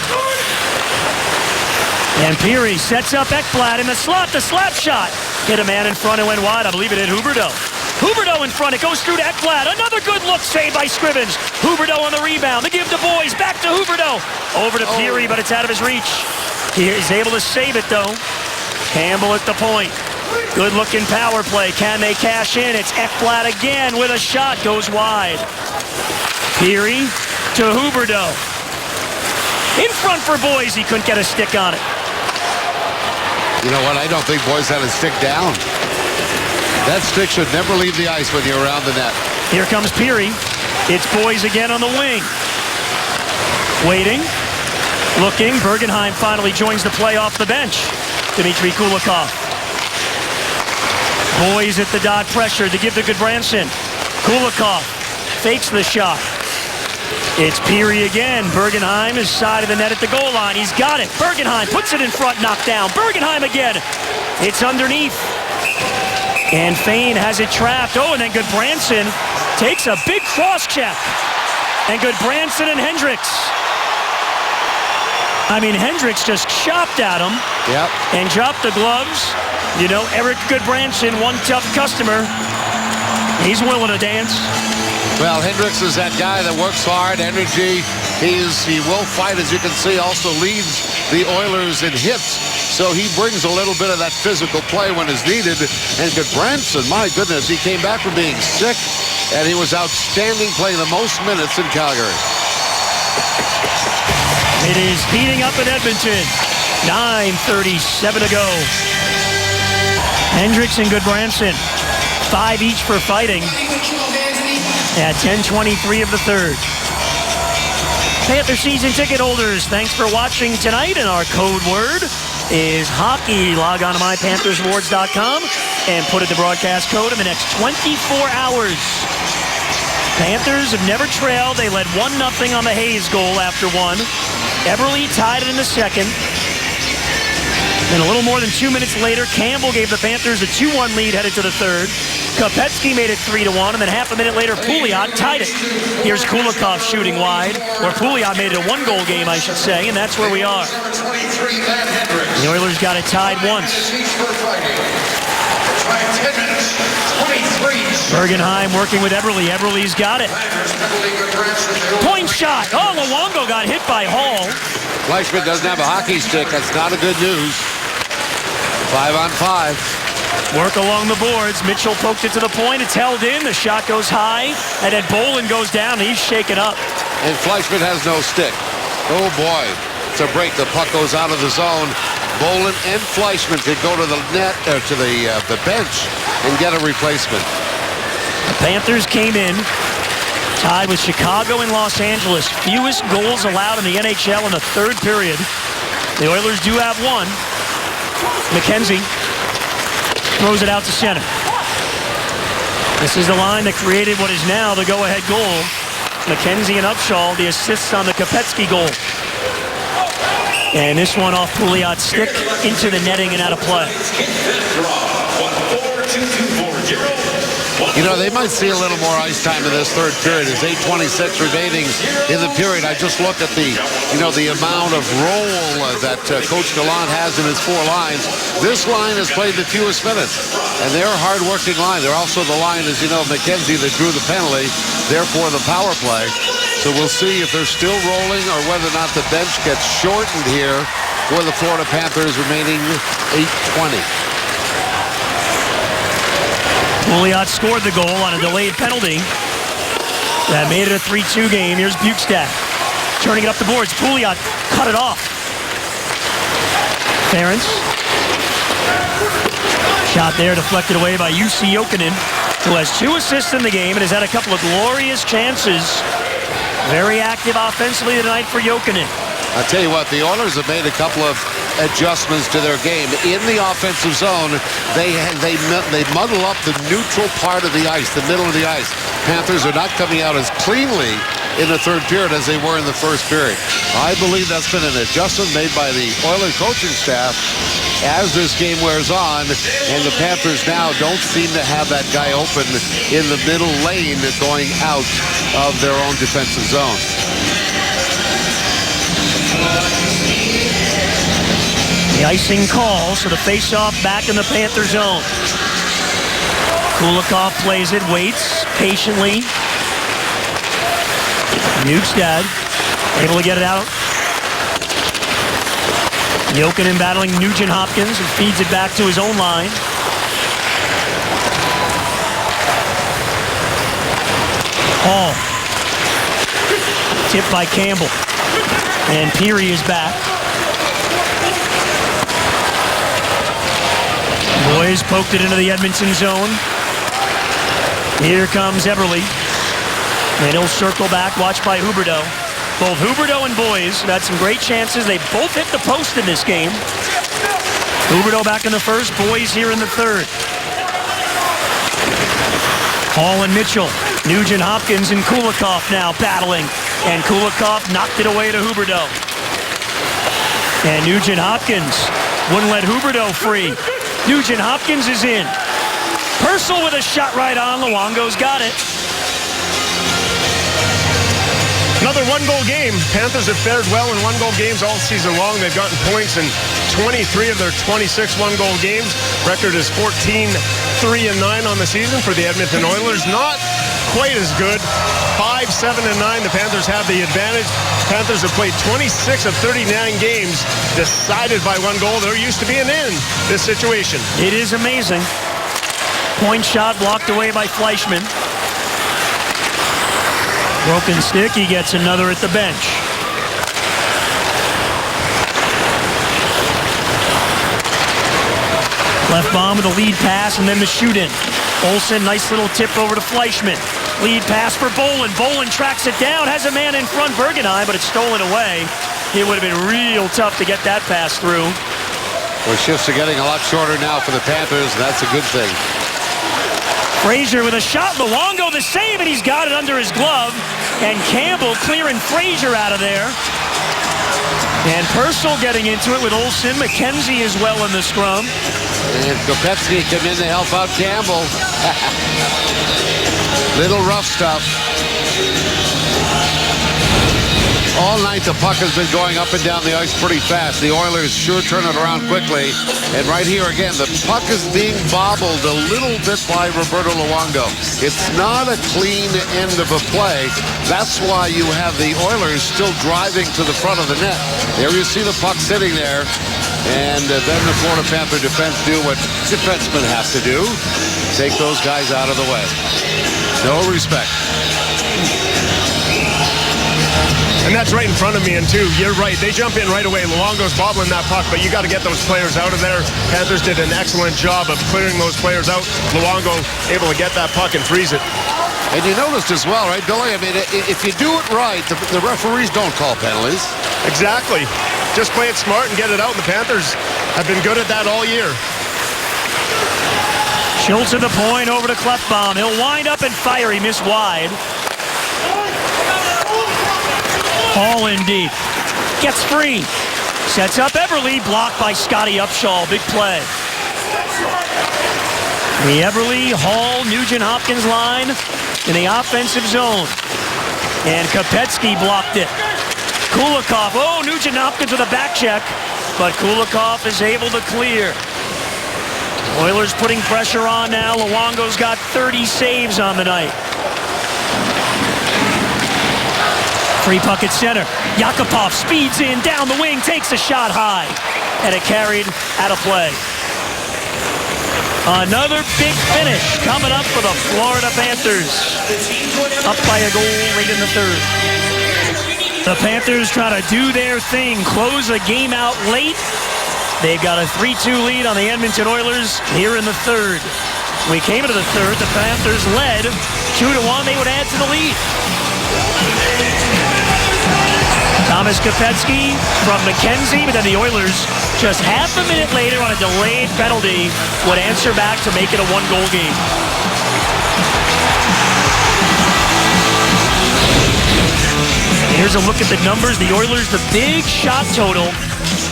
S1: And Peary sets up Ekblad in the slot. The slap shot. Hit a man in front and went wide. I believe it hit Huberdeau. Huberdeau in front. It goes through to Ekblad. Another good look saved by Scrivens. Huberdeau on the rebound. The give to Boys. Back to Huberdeau. Over to Peary, but it's out of his reach. He's able to save it, though. Campbell at the point. Good-looking power play. Can they cash in? It's Ekblad again with a shot. Goes wide. Peary to Huberdeau. In front for Boys. He couldn't get a stick on it.
S2: You know what? I don't think Boys had a stick down. That stick should never leave the ice when you're around the net.
S1: Here comes Peary. It's Boys again on the wing. Waiting. Looking. Bergenheim finally joins the play off the bench. Dmitry Kulikov. Boys at the dot pressure to give to Goodbranson. Kulikov fakes the shot. It's Peary again. Bergenheim is side of the net at the goal line. He's got it. Bergenheim puts it in front, knocked down. Bergenheim again. It's underneath. And Fane has it trapped. Oh, and then Goodbranson takes a big cross check. And Goodbranson and Hendricks. I mean, Hendricks just chopped at him.
S2: Yep.
S1: And dropped the gloves. You know, Eric Goodbranson, one tough customer. He's willing to dance.
S2: Well, Hendricks is that guy that works hard, energy. He will fight, as you can see, also leads the Oilers in hits. So he brings a little bit of that physical play when it's needed. And Goodbranson, my goodness, he came back from being sick, and he was outstanding, playing the most minutes in Calgary.
S1: It is heating up in Edmonton. 9:37 to go. Hendricks and Goodbranson, 5 each for fighting at 10:23 of the third. Panther season ticket holders, thanks for watching tonight, and our code word is hockey. Log on to mypanthersrewards.com and put in the broadcast code in the next 24 hours. Panthers have never trailed. They led 1-0 on the Hayes goal after one. Eberle tied it in the second. Then a little more than 2 minutes later, Campbell gave the Panthers a 2-1 lead headed to the third. Kopetsky made it 3-1, and then half a minute later, Pouliot tied it. Here's Kulikov shooting wide, or Pouliot made it a one-goal game, I should say, and that's where we are. The Oilers got it tied once. Bergenheim working with Eberle. Eberle's got it. Point shot. Oh, Luongo got hit by Hall.
S2: Fleischmann doesn't have a hockey stick. That's not a good news. 5-on-5.
S1: Work along the boards. Mitchell poked it to the point. It's held in. The shot goes high. And then Bolin goes down. He's shaken up.
S2: And Fleischmann has no stick. Oh, boy. It's a break. The puck goes out of the zone. Bolin and Fleischmann can go to the net, to the bench and get a replacement.
S1: The Panthers came in, tied with Chicago and Los Angeles. Fewest goals allowed in the NHL in the third period. The Oilers do have one. McKenzie throws it out to center. This is the line that created what is now the go-ahead goal. McKenzie and Upshaw, the assists on the Kopetsky goal. And this one off Pouliot's stick into the netting and out of play.
S2: You know, they might see a little more ice time in this third period. There's 8:26 remaining in the period. I just look at the amount of roll that Coach Gallant has in his four lines. This line has played the fewest minutes, and they're a hard-working line. They're also the line, as you know, McKenzie that drew the penalty, therefore the power play. So we'll see if they're still rolling or whether or not the bench gets shortened here for the Florida Panthers remaining 8:20.
S1: Pouliot scored the goal on a delayed penalty. That made it a 3-2 game. Here's Bukestad turning it up the boards. Pouliot cut it off. Ference. Shot there deflected away by Jussi Jokinen, who has 2 assists in the game and has had a couple of glorious chances. Very active offensively tonight for Jokinen.
S2: I'll tell you what, the Oilers have made a couple of adjustments to their game. In the offensive zone, they muddle up the neutral part of the ice, the middle of the ice. Panthers are not coming out as cleanly in the third period as they were in the first period. I believe that's been an adjustment made by the Oilers coaching staff as this game wears on, and the Panthers now don't seem to have that guy open in the middle lane going out of their own defensive zone.
S1: The icing call, so the face-off back in the Panther zone. Kulikov plays it, waits patiently. Nugstad able to get it out. Jokinen battling Nugent Hopkins and feeds it back to his own line. Hall. Tipped by Campbell. And Peary is back. Boys poked it into the Edmonton zone. Here comes Eberle. And he'll circle back, watched by Huberdeau. Both Huberdeau and Boys have had some great chances. They both hit the post in this game. Huberdeau back in the first, Boys here in the third. Hall and Mitchell. Nugent Hopkins and Kulikov now battling. And Kulikov knocked it away to Huberdeau. And Nugent Hopkins wouldn't let Huberdeau free. Nugent Hopkins is in. Purcell with a shot right on. Luongo's got it.
S3: Another one-goal game. Panthers have fared well in one-goal games all season long. They've gotten points in 23 of their 26 one-goal games. Record is 14-3-9 on the season for the Edmonton Oilers. Not quite as good. 5-7-9. The Panthers have the advantage. Panthers have played 26 of 39 games decided by one goal. They're used to being in this situation.
S1: It is amazing. Point shot blocked away by Fleischmann. Broken stick, he gets another at the bench. Left bomb with a lead pass and then the shoot-in. Olsen, nice little tip over to Fleischmann. Lead pass for Bolin. Bolin tracks it down, has a man in front, Bergenheim, but it's stolen away. It would have been real tough to get that pass through.
S2: Well, shifts are getting a lot shorter now for the Panthers, and that's a good thing.
S1: Frazier with a shot. Luongo the save, and he's got it under his glove. And Campbell clearing Frazier out of there. And Purcell getting into it with Olsen. McKenzie as well in the scrum.
S2: And Kopetsky come in to help out Campbell. Little rough stuff. All night the puck has been going up and down the ice pretty fast. The Oilers sure turn it around quickly. And right here again, the puck is being bobbled a little bit by Roberto Luongo. It's not a clean end of a play. That's why you have the Oilers still driving to the front of the net. There you see the puck sitting there. And then the Florida Panther defense do what defensemen have to do. Take those guys out of the way. No respect.
S3: And that's right in front of me, and too, you're right. They jump in right away. Luongo's bobbling that puck, but you got to get those players out of there. Panthers did an excellent job of clearing those players out. Luongo able to get that puck and freeze it.
S2: And you noticed as well, right, Billy? I mean, if you do it right, the referees don't call penalties.
S3: Exactly. Just play it smart and get it out. The Panthers have been good at that all year.
S1: Schultz at the point, over to Klefbom. He'll wind up and fire. He missed wide. Hall in deep. Gets free. Sets up Eberle. Blocked by Scotty Upshall. Big play. The Eberle, Hall, Nugent Hopkins line in the offensive zone. And Kopetsky blocked it. Kulikov. Oh, Nugent Hopkins with a back check. But Kulikov is able to clear. Oilers putting pressure on now. Luongo's got 30 saves on the night. Free puck at center. Yakupov speeds in, down the wing, takes a shot high. And it carried out of play. Another big finish coming up for the Florida Panthers. Up by a goal late in the third. The Panthers try to do their thing, close the game out late. They've got a 3-2 lead on the Edmonton Oilers here in the third. When we came into the third, the Panthers led 2-1. They would add to the lead. Thomas Kopetsky from McKenzie, but then the Oilers, just half a minute later on a delayed penalty, would answer back to make it a one-goal game. Here's a look at the numbers. The Oilers, the big shot total.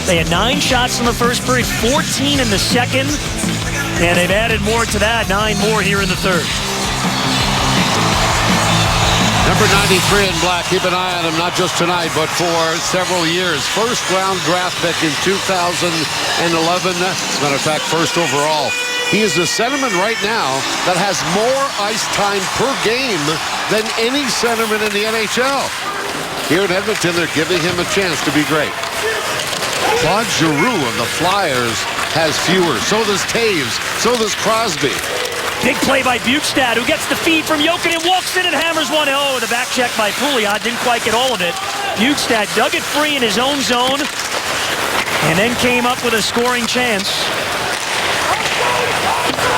S1: They had 9 shots in the first period, 14 in the second, and they've added more to that, 9 more here in the third.
S2: Number 93 in black, keep an eye on him, not just tonight, but for several years. First round draft pick in 2011. As a matter of fact, first overall. He is the centerman right now that has more ice time per game than any centerman in the NHL. Here in Edmonton, they're giving him a chance to be great. Claude Giroux of the Flyers has fewer. So does Taves. So does Crosby.
S1: Big play by Bukestad, who gets the feed from Jokinen, walks in and hammers one. Oh, the back check by Pouliot. Didn't quite get all of it. Bukestad dug it free in his own zone and then came up with a scoring chance.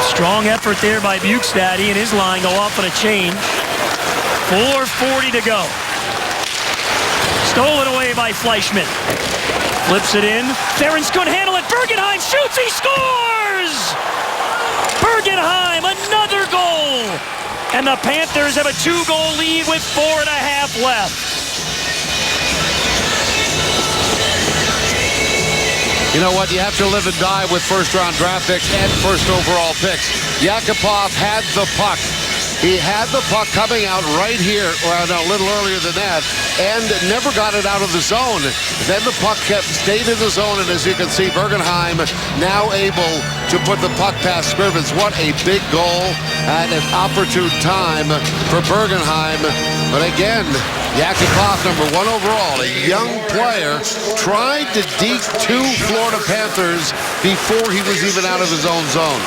S1: Strong effort there by Bukestad. He and his line go off on a chain. 4:40 to go. Stolen away by Fleischmann. Flips it in. Ferentz couldn't handle it. Bergenheim shoots. He scores! Bergenheim, another goal. And the Panthers have a 2-goal lead with 4.5 left.
S2: You know what? You have to live and die with first-round draft picks and first overall picks. Yakupov had the puck. He had the puck coming out right here, well, no, a little earlier than that, and never got it out of the zone. Then the puck stayed in the zone, and as you can see, Bergenheim now able to put the puck past Scrivens. What a big goal at an opportune time for Bergenheim. But again, Yakupov, number 1 overall, a young player, tried to deke 2 Florida Panthers before he was even out of his own zone.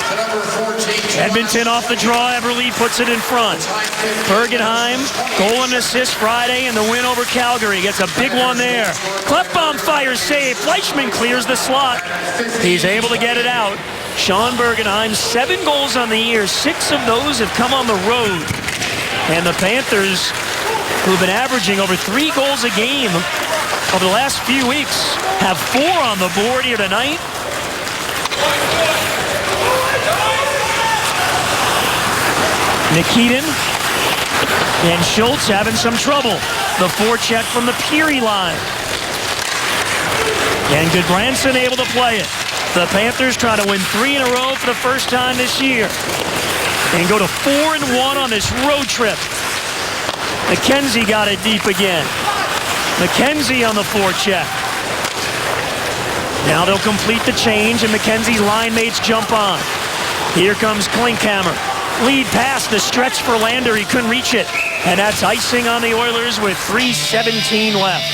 S1: Edmonton off the draw. Everly puts it in front. Bergenheim, goal and assist Friday in the win over Calgary. Gets a big one there. Klefbom fires save. Fleischmann clears the slot. He's able to get it out. Sean Bergenheim, 7 goals on the year. 6 of those have come on the road. And the Panthers, who've been averaging over 3 goals a game over the last few weeks, have 4 on the board here tonight. Nikitin and Schultz having some trouble. The forecheck from the Peary line. And Goodbranson able to play it. The Panthers trying to win 3 in a row for the first time this year. And go to 4-1 on this road trip. McKenzie got it deep again. McKenzie on the forecheck. Now they'll complete the change, and McKenzie's line mates jump on. Here comes Klinkhammer. Lead pass, the stretch for Lander. He couldn't reach it. And that's icing on the Oilers with 3:17 left.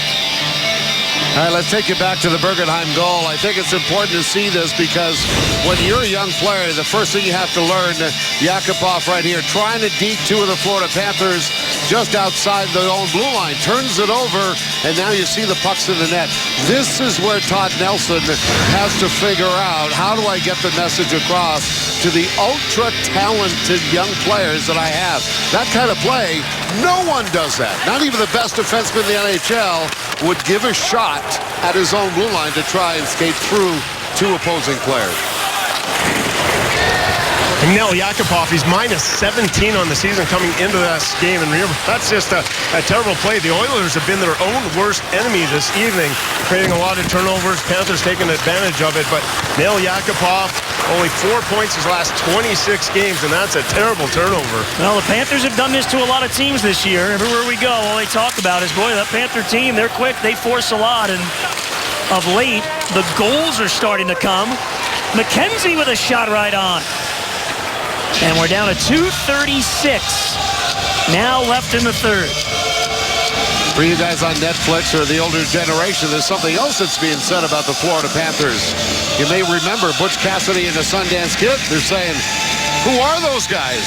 S2: All right, let's take you back to the Bergenheim goal. I think it's important to see this because when you're a young player, the first thing you have to learn, Yakupov right here, trying to deke 2 of the Florida Panthers just outside the own blue line, turns it over, and now you see the pucks in the net. This is where Todd Nelson has to figure out, how do I get the message across to the ultra-talented young players that I have? That kind of play, no one does that. Not even the best defenseman in the NHL would give a shot at his own blue line to try and skate through 2 opposing players.
S3: And now Yakupov, he's -17 on the season coming into this game. And remember, that's just a terrible play. The Oilers have been their own worst enemy this evening, creating a lot of turnovers. Panthers taking advantage of it. But Nail Yakupov, only 4 points his last 26 games, and that's a terrible turnover.
S1: Well, the Panthers have done this to a lot of teams this year. Everywhere we go, all they talk about is, boy, that Panther team, they're quick, they force a lot. And of late, the goals are starting to come. McKenzie with a shot right on. And we're down to 2:36 now left in the third.
S2: For you guys on Netflix or the older generation, there's something else that's being said about the Florida Panthers. You may remember Butch Cassidy and the Sundance Kid. They're saying, who are those guys?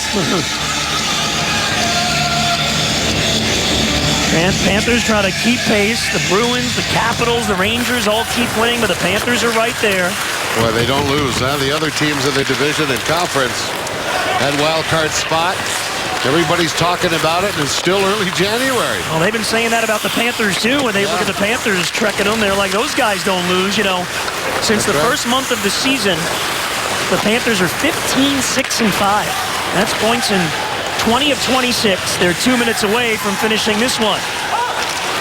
S1: Panthers try to keep pace. The Bruins, the Capitals, the Rangers all keep winning, but the Panthers are right there.
S2: Boy, they don't lose, huh? The other teams in the division and conference, that wild card spot, everybody's talking about it, and it's still early January.
S1: Well, they've been saying that about the Panthers, too. When they look at the Panthers trekking them, they're like, those guys don't lose, you know. Since the first month of the season, the Panthers are 15-6-5. That's points in 20 of 26. They're 2 minutes away from finishing this one.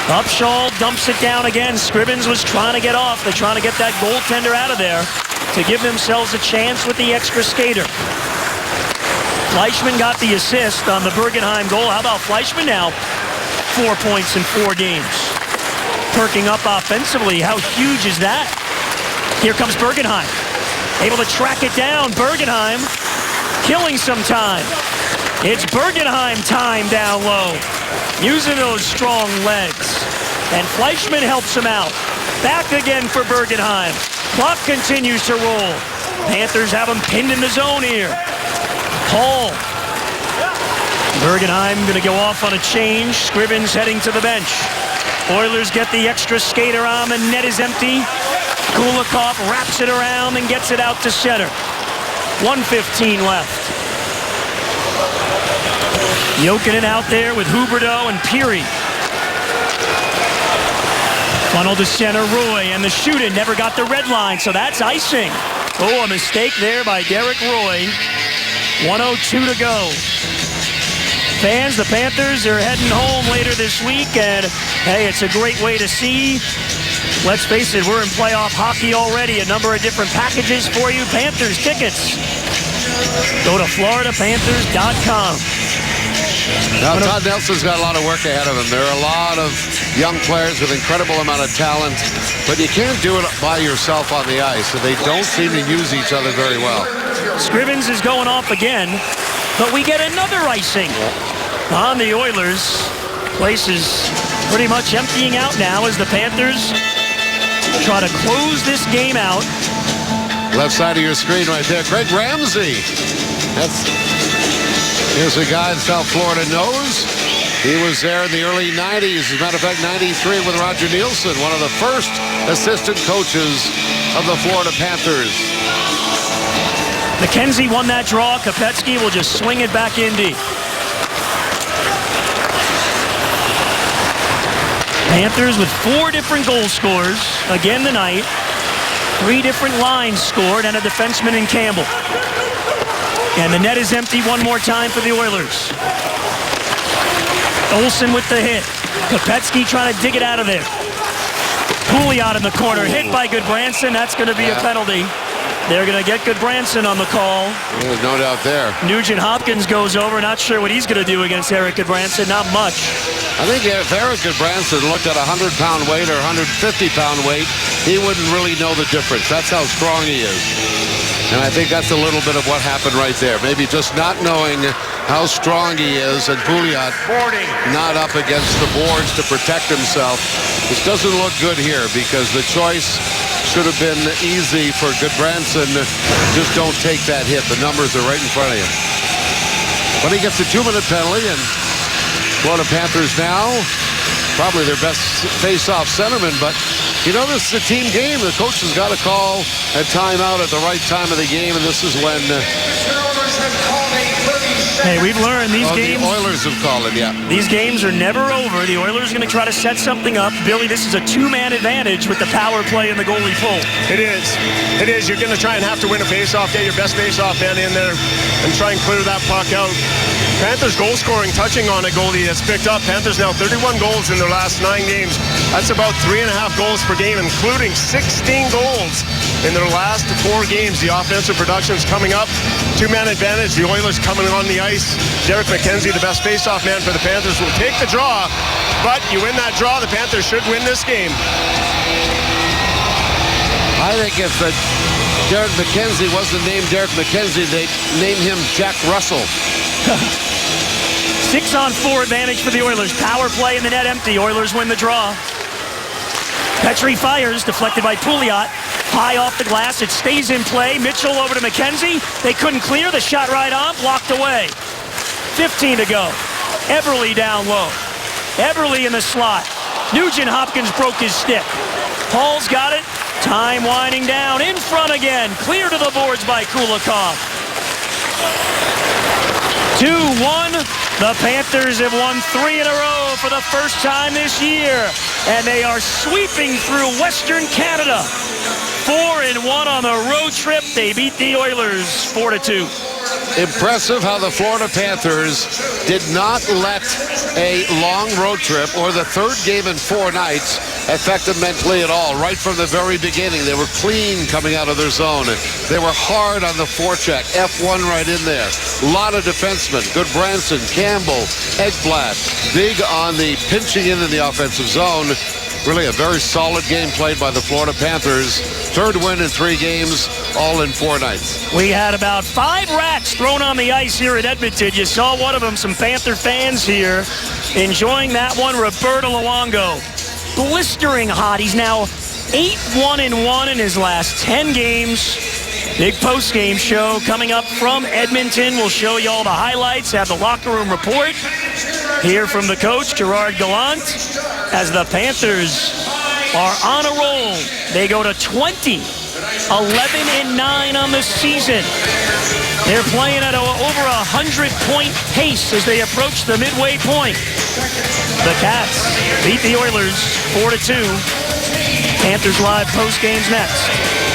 S1: Upshaw dumps it down again. Scrivens was trying to get off. They're trying to get that goaltender out of there to give themselves a chance with the extra skater. Fleischmann got the assist on the Bergenheim goal. How about Fleischmann now? 4 points in 4 games. Perking up offensively. How huge is that? Here comes Bergenheim. able to track it down. Bergenheim killing some time. It's Bergenheim time down low, using those strong legs. And Fleischman helps him out. Back again for Bergenheim. Clock continues to roll. Panthers have him pinned in the zone here. Hall. Bergenheim going to go off on a change. Scrivens heading to the bench. Oilers get the extra skater on. The net is empty. Kulikov wraps it around and gets it out to center. 1:15 left. Jokinen out there with Huberdeau and Peary. Funnel to center, Roy, and the shooting never got the red line, so that's icing. Oh, a mistake there by Derek Roy. 1:02 to go. Fans, the Panthers are heading home later this week, and hey, it's a great way to see. Let's face it, we're in playoff hockey already. A number of different packages for you. Panthers tickets. Go to FloridaPanthers.com.
S2: Now, Todd Nelson's got a lot of work ahead of him. There are a lot of young players with incredible amount of talent, but you can't do it by yourself on the ice, and they don't seem to use each other very well.
S1: Scrivens is going off again, but we get another icing on the Oilers. Place is pretty much emptying out now as the Panthers try to close this game out.
S2: Left side of your screen right there, Craig Ramsey. Here's a guy that South Florida knows. He was there in the early 90s. As a matter of fact, 93 with Roger Nielsen, one of the first assistant coaches of the Florida Panthers.
S1: McKenzie won that draw. Kopetsky will just swing it back in deep. Panthers with 4 different goal scorers again tonight. 3 different lines scored and a defenseman in Campbell. And the net is empty one more time for the Oilers. Olsen with the hit. Kopetsky trying to dig it out of there. Pouliot in the corner, hit by Goodbranson. That's going to be a penalty. They're going to get Goodbranson on the call.
S2: There's no doubt there.
S1: Nugent Hopkins goes over. Not sure what he's going to do against Eric Goodbranson. Not much.
S2: I think if Eric Goodbranson looked at a 100-pound weight or 150-pound weight, he wouldn't really know the difference. That's how strong he is. And I think that's a little bit of what happened right there. Maybe just not knowing how strong he is, and Pouliot not up against the boards to protect himself. This doesn't look good here because the choice should have been easy for Goodbranson. Just don't take that hit. The numbers are right in front of you. But he gets a 2-minute penalty, and Florida Panthers now probably their best face-off centerman, but you know, this is a team game. The coach has got to call a timeout at the right time of the game, and this is when...
S1: Hey, we've learned these games...
S2: The Oilers have called it, yeah.
S1: These games are never over. The Oilers are going to try to set something up. Billy, this is a 2-man advantage with the power play and the goalie pull.
S3: It is. It is. You're going to try and have to win a face-off, get your best face-off man in there, and try and clear that puck out. Panthers goal scoring, touching on a goalie has picked up. Panthers now 31 goals in their last 9 games. That's about 3.5 goals per game, including 16 goals in their last 4 games. The offensive production's coming up. 2-man advantage. The Oilers coming on the ice. Derek McKenzie, the best face-off man for the Panthers, will take the draw. But you win that draw, the Panthers should win this game.
S2: I think if Derek McKenzie wasn't named Derek McKenzie, they'd name him Jack Russell.
S1: 6-on-4 advantage for the Oilers. Power play in the net empty. Oilers win the draw. Petrie fires, deflected by Pouliot. High off the glass, it stays in play. Mitchell over to McKenzie. They couldn't clear, the shot right on, blocked away. 15 to go. Everly down low. Everly in the slot. Nugent Hopkins broke his stick. Hall's got it. Time winding down. In front again. Clear to the boards by Kulikov. 2-1. The Panthers have won 3 in a row for the first time this year. And they are sweeping through Western Canada. 4-1 on the road trip. They beat the Oilers 4-2.
S2: Impressive how the Florida Panthers did not let a long road trip or the third game in 4 nights affect them mentally at all. Right from the very beginning, they were clean coming out of their zone. They were hard on the forecheck. F1 right in there. A lot of defensemen. Goodbranson, Campbell, Ekblad. Big on the pinching in the offensive zone. really a very solid game played by the Florida Panthers. Third win in 3 games, all in 4 nights.
S1: We had about 5 racks thrown on the ice here at Edmonton. You saw one of them, some Panther fans here enjoying that one. Roberto Luongo, blistering hot. He's now 8-1-1 in his last 10 games. Big post-game show coming up from Edmonton. We'll show you all the highlights, have the locker room report. Hear from the coach, Gerard Gallant, as the Panthers are on a roll. They go to 20, 11-9 on the season. They're playing at over 100-point pace as they approach the midway point. The Cats beat the Oilers 4-2. Panthers Live post-game's next.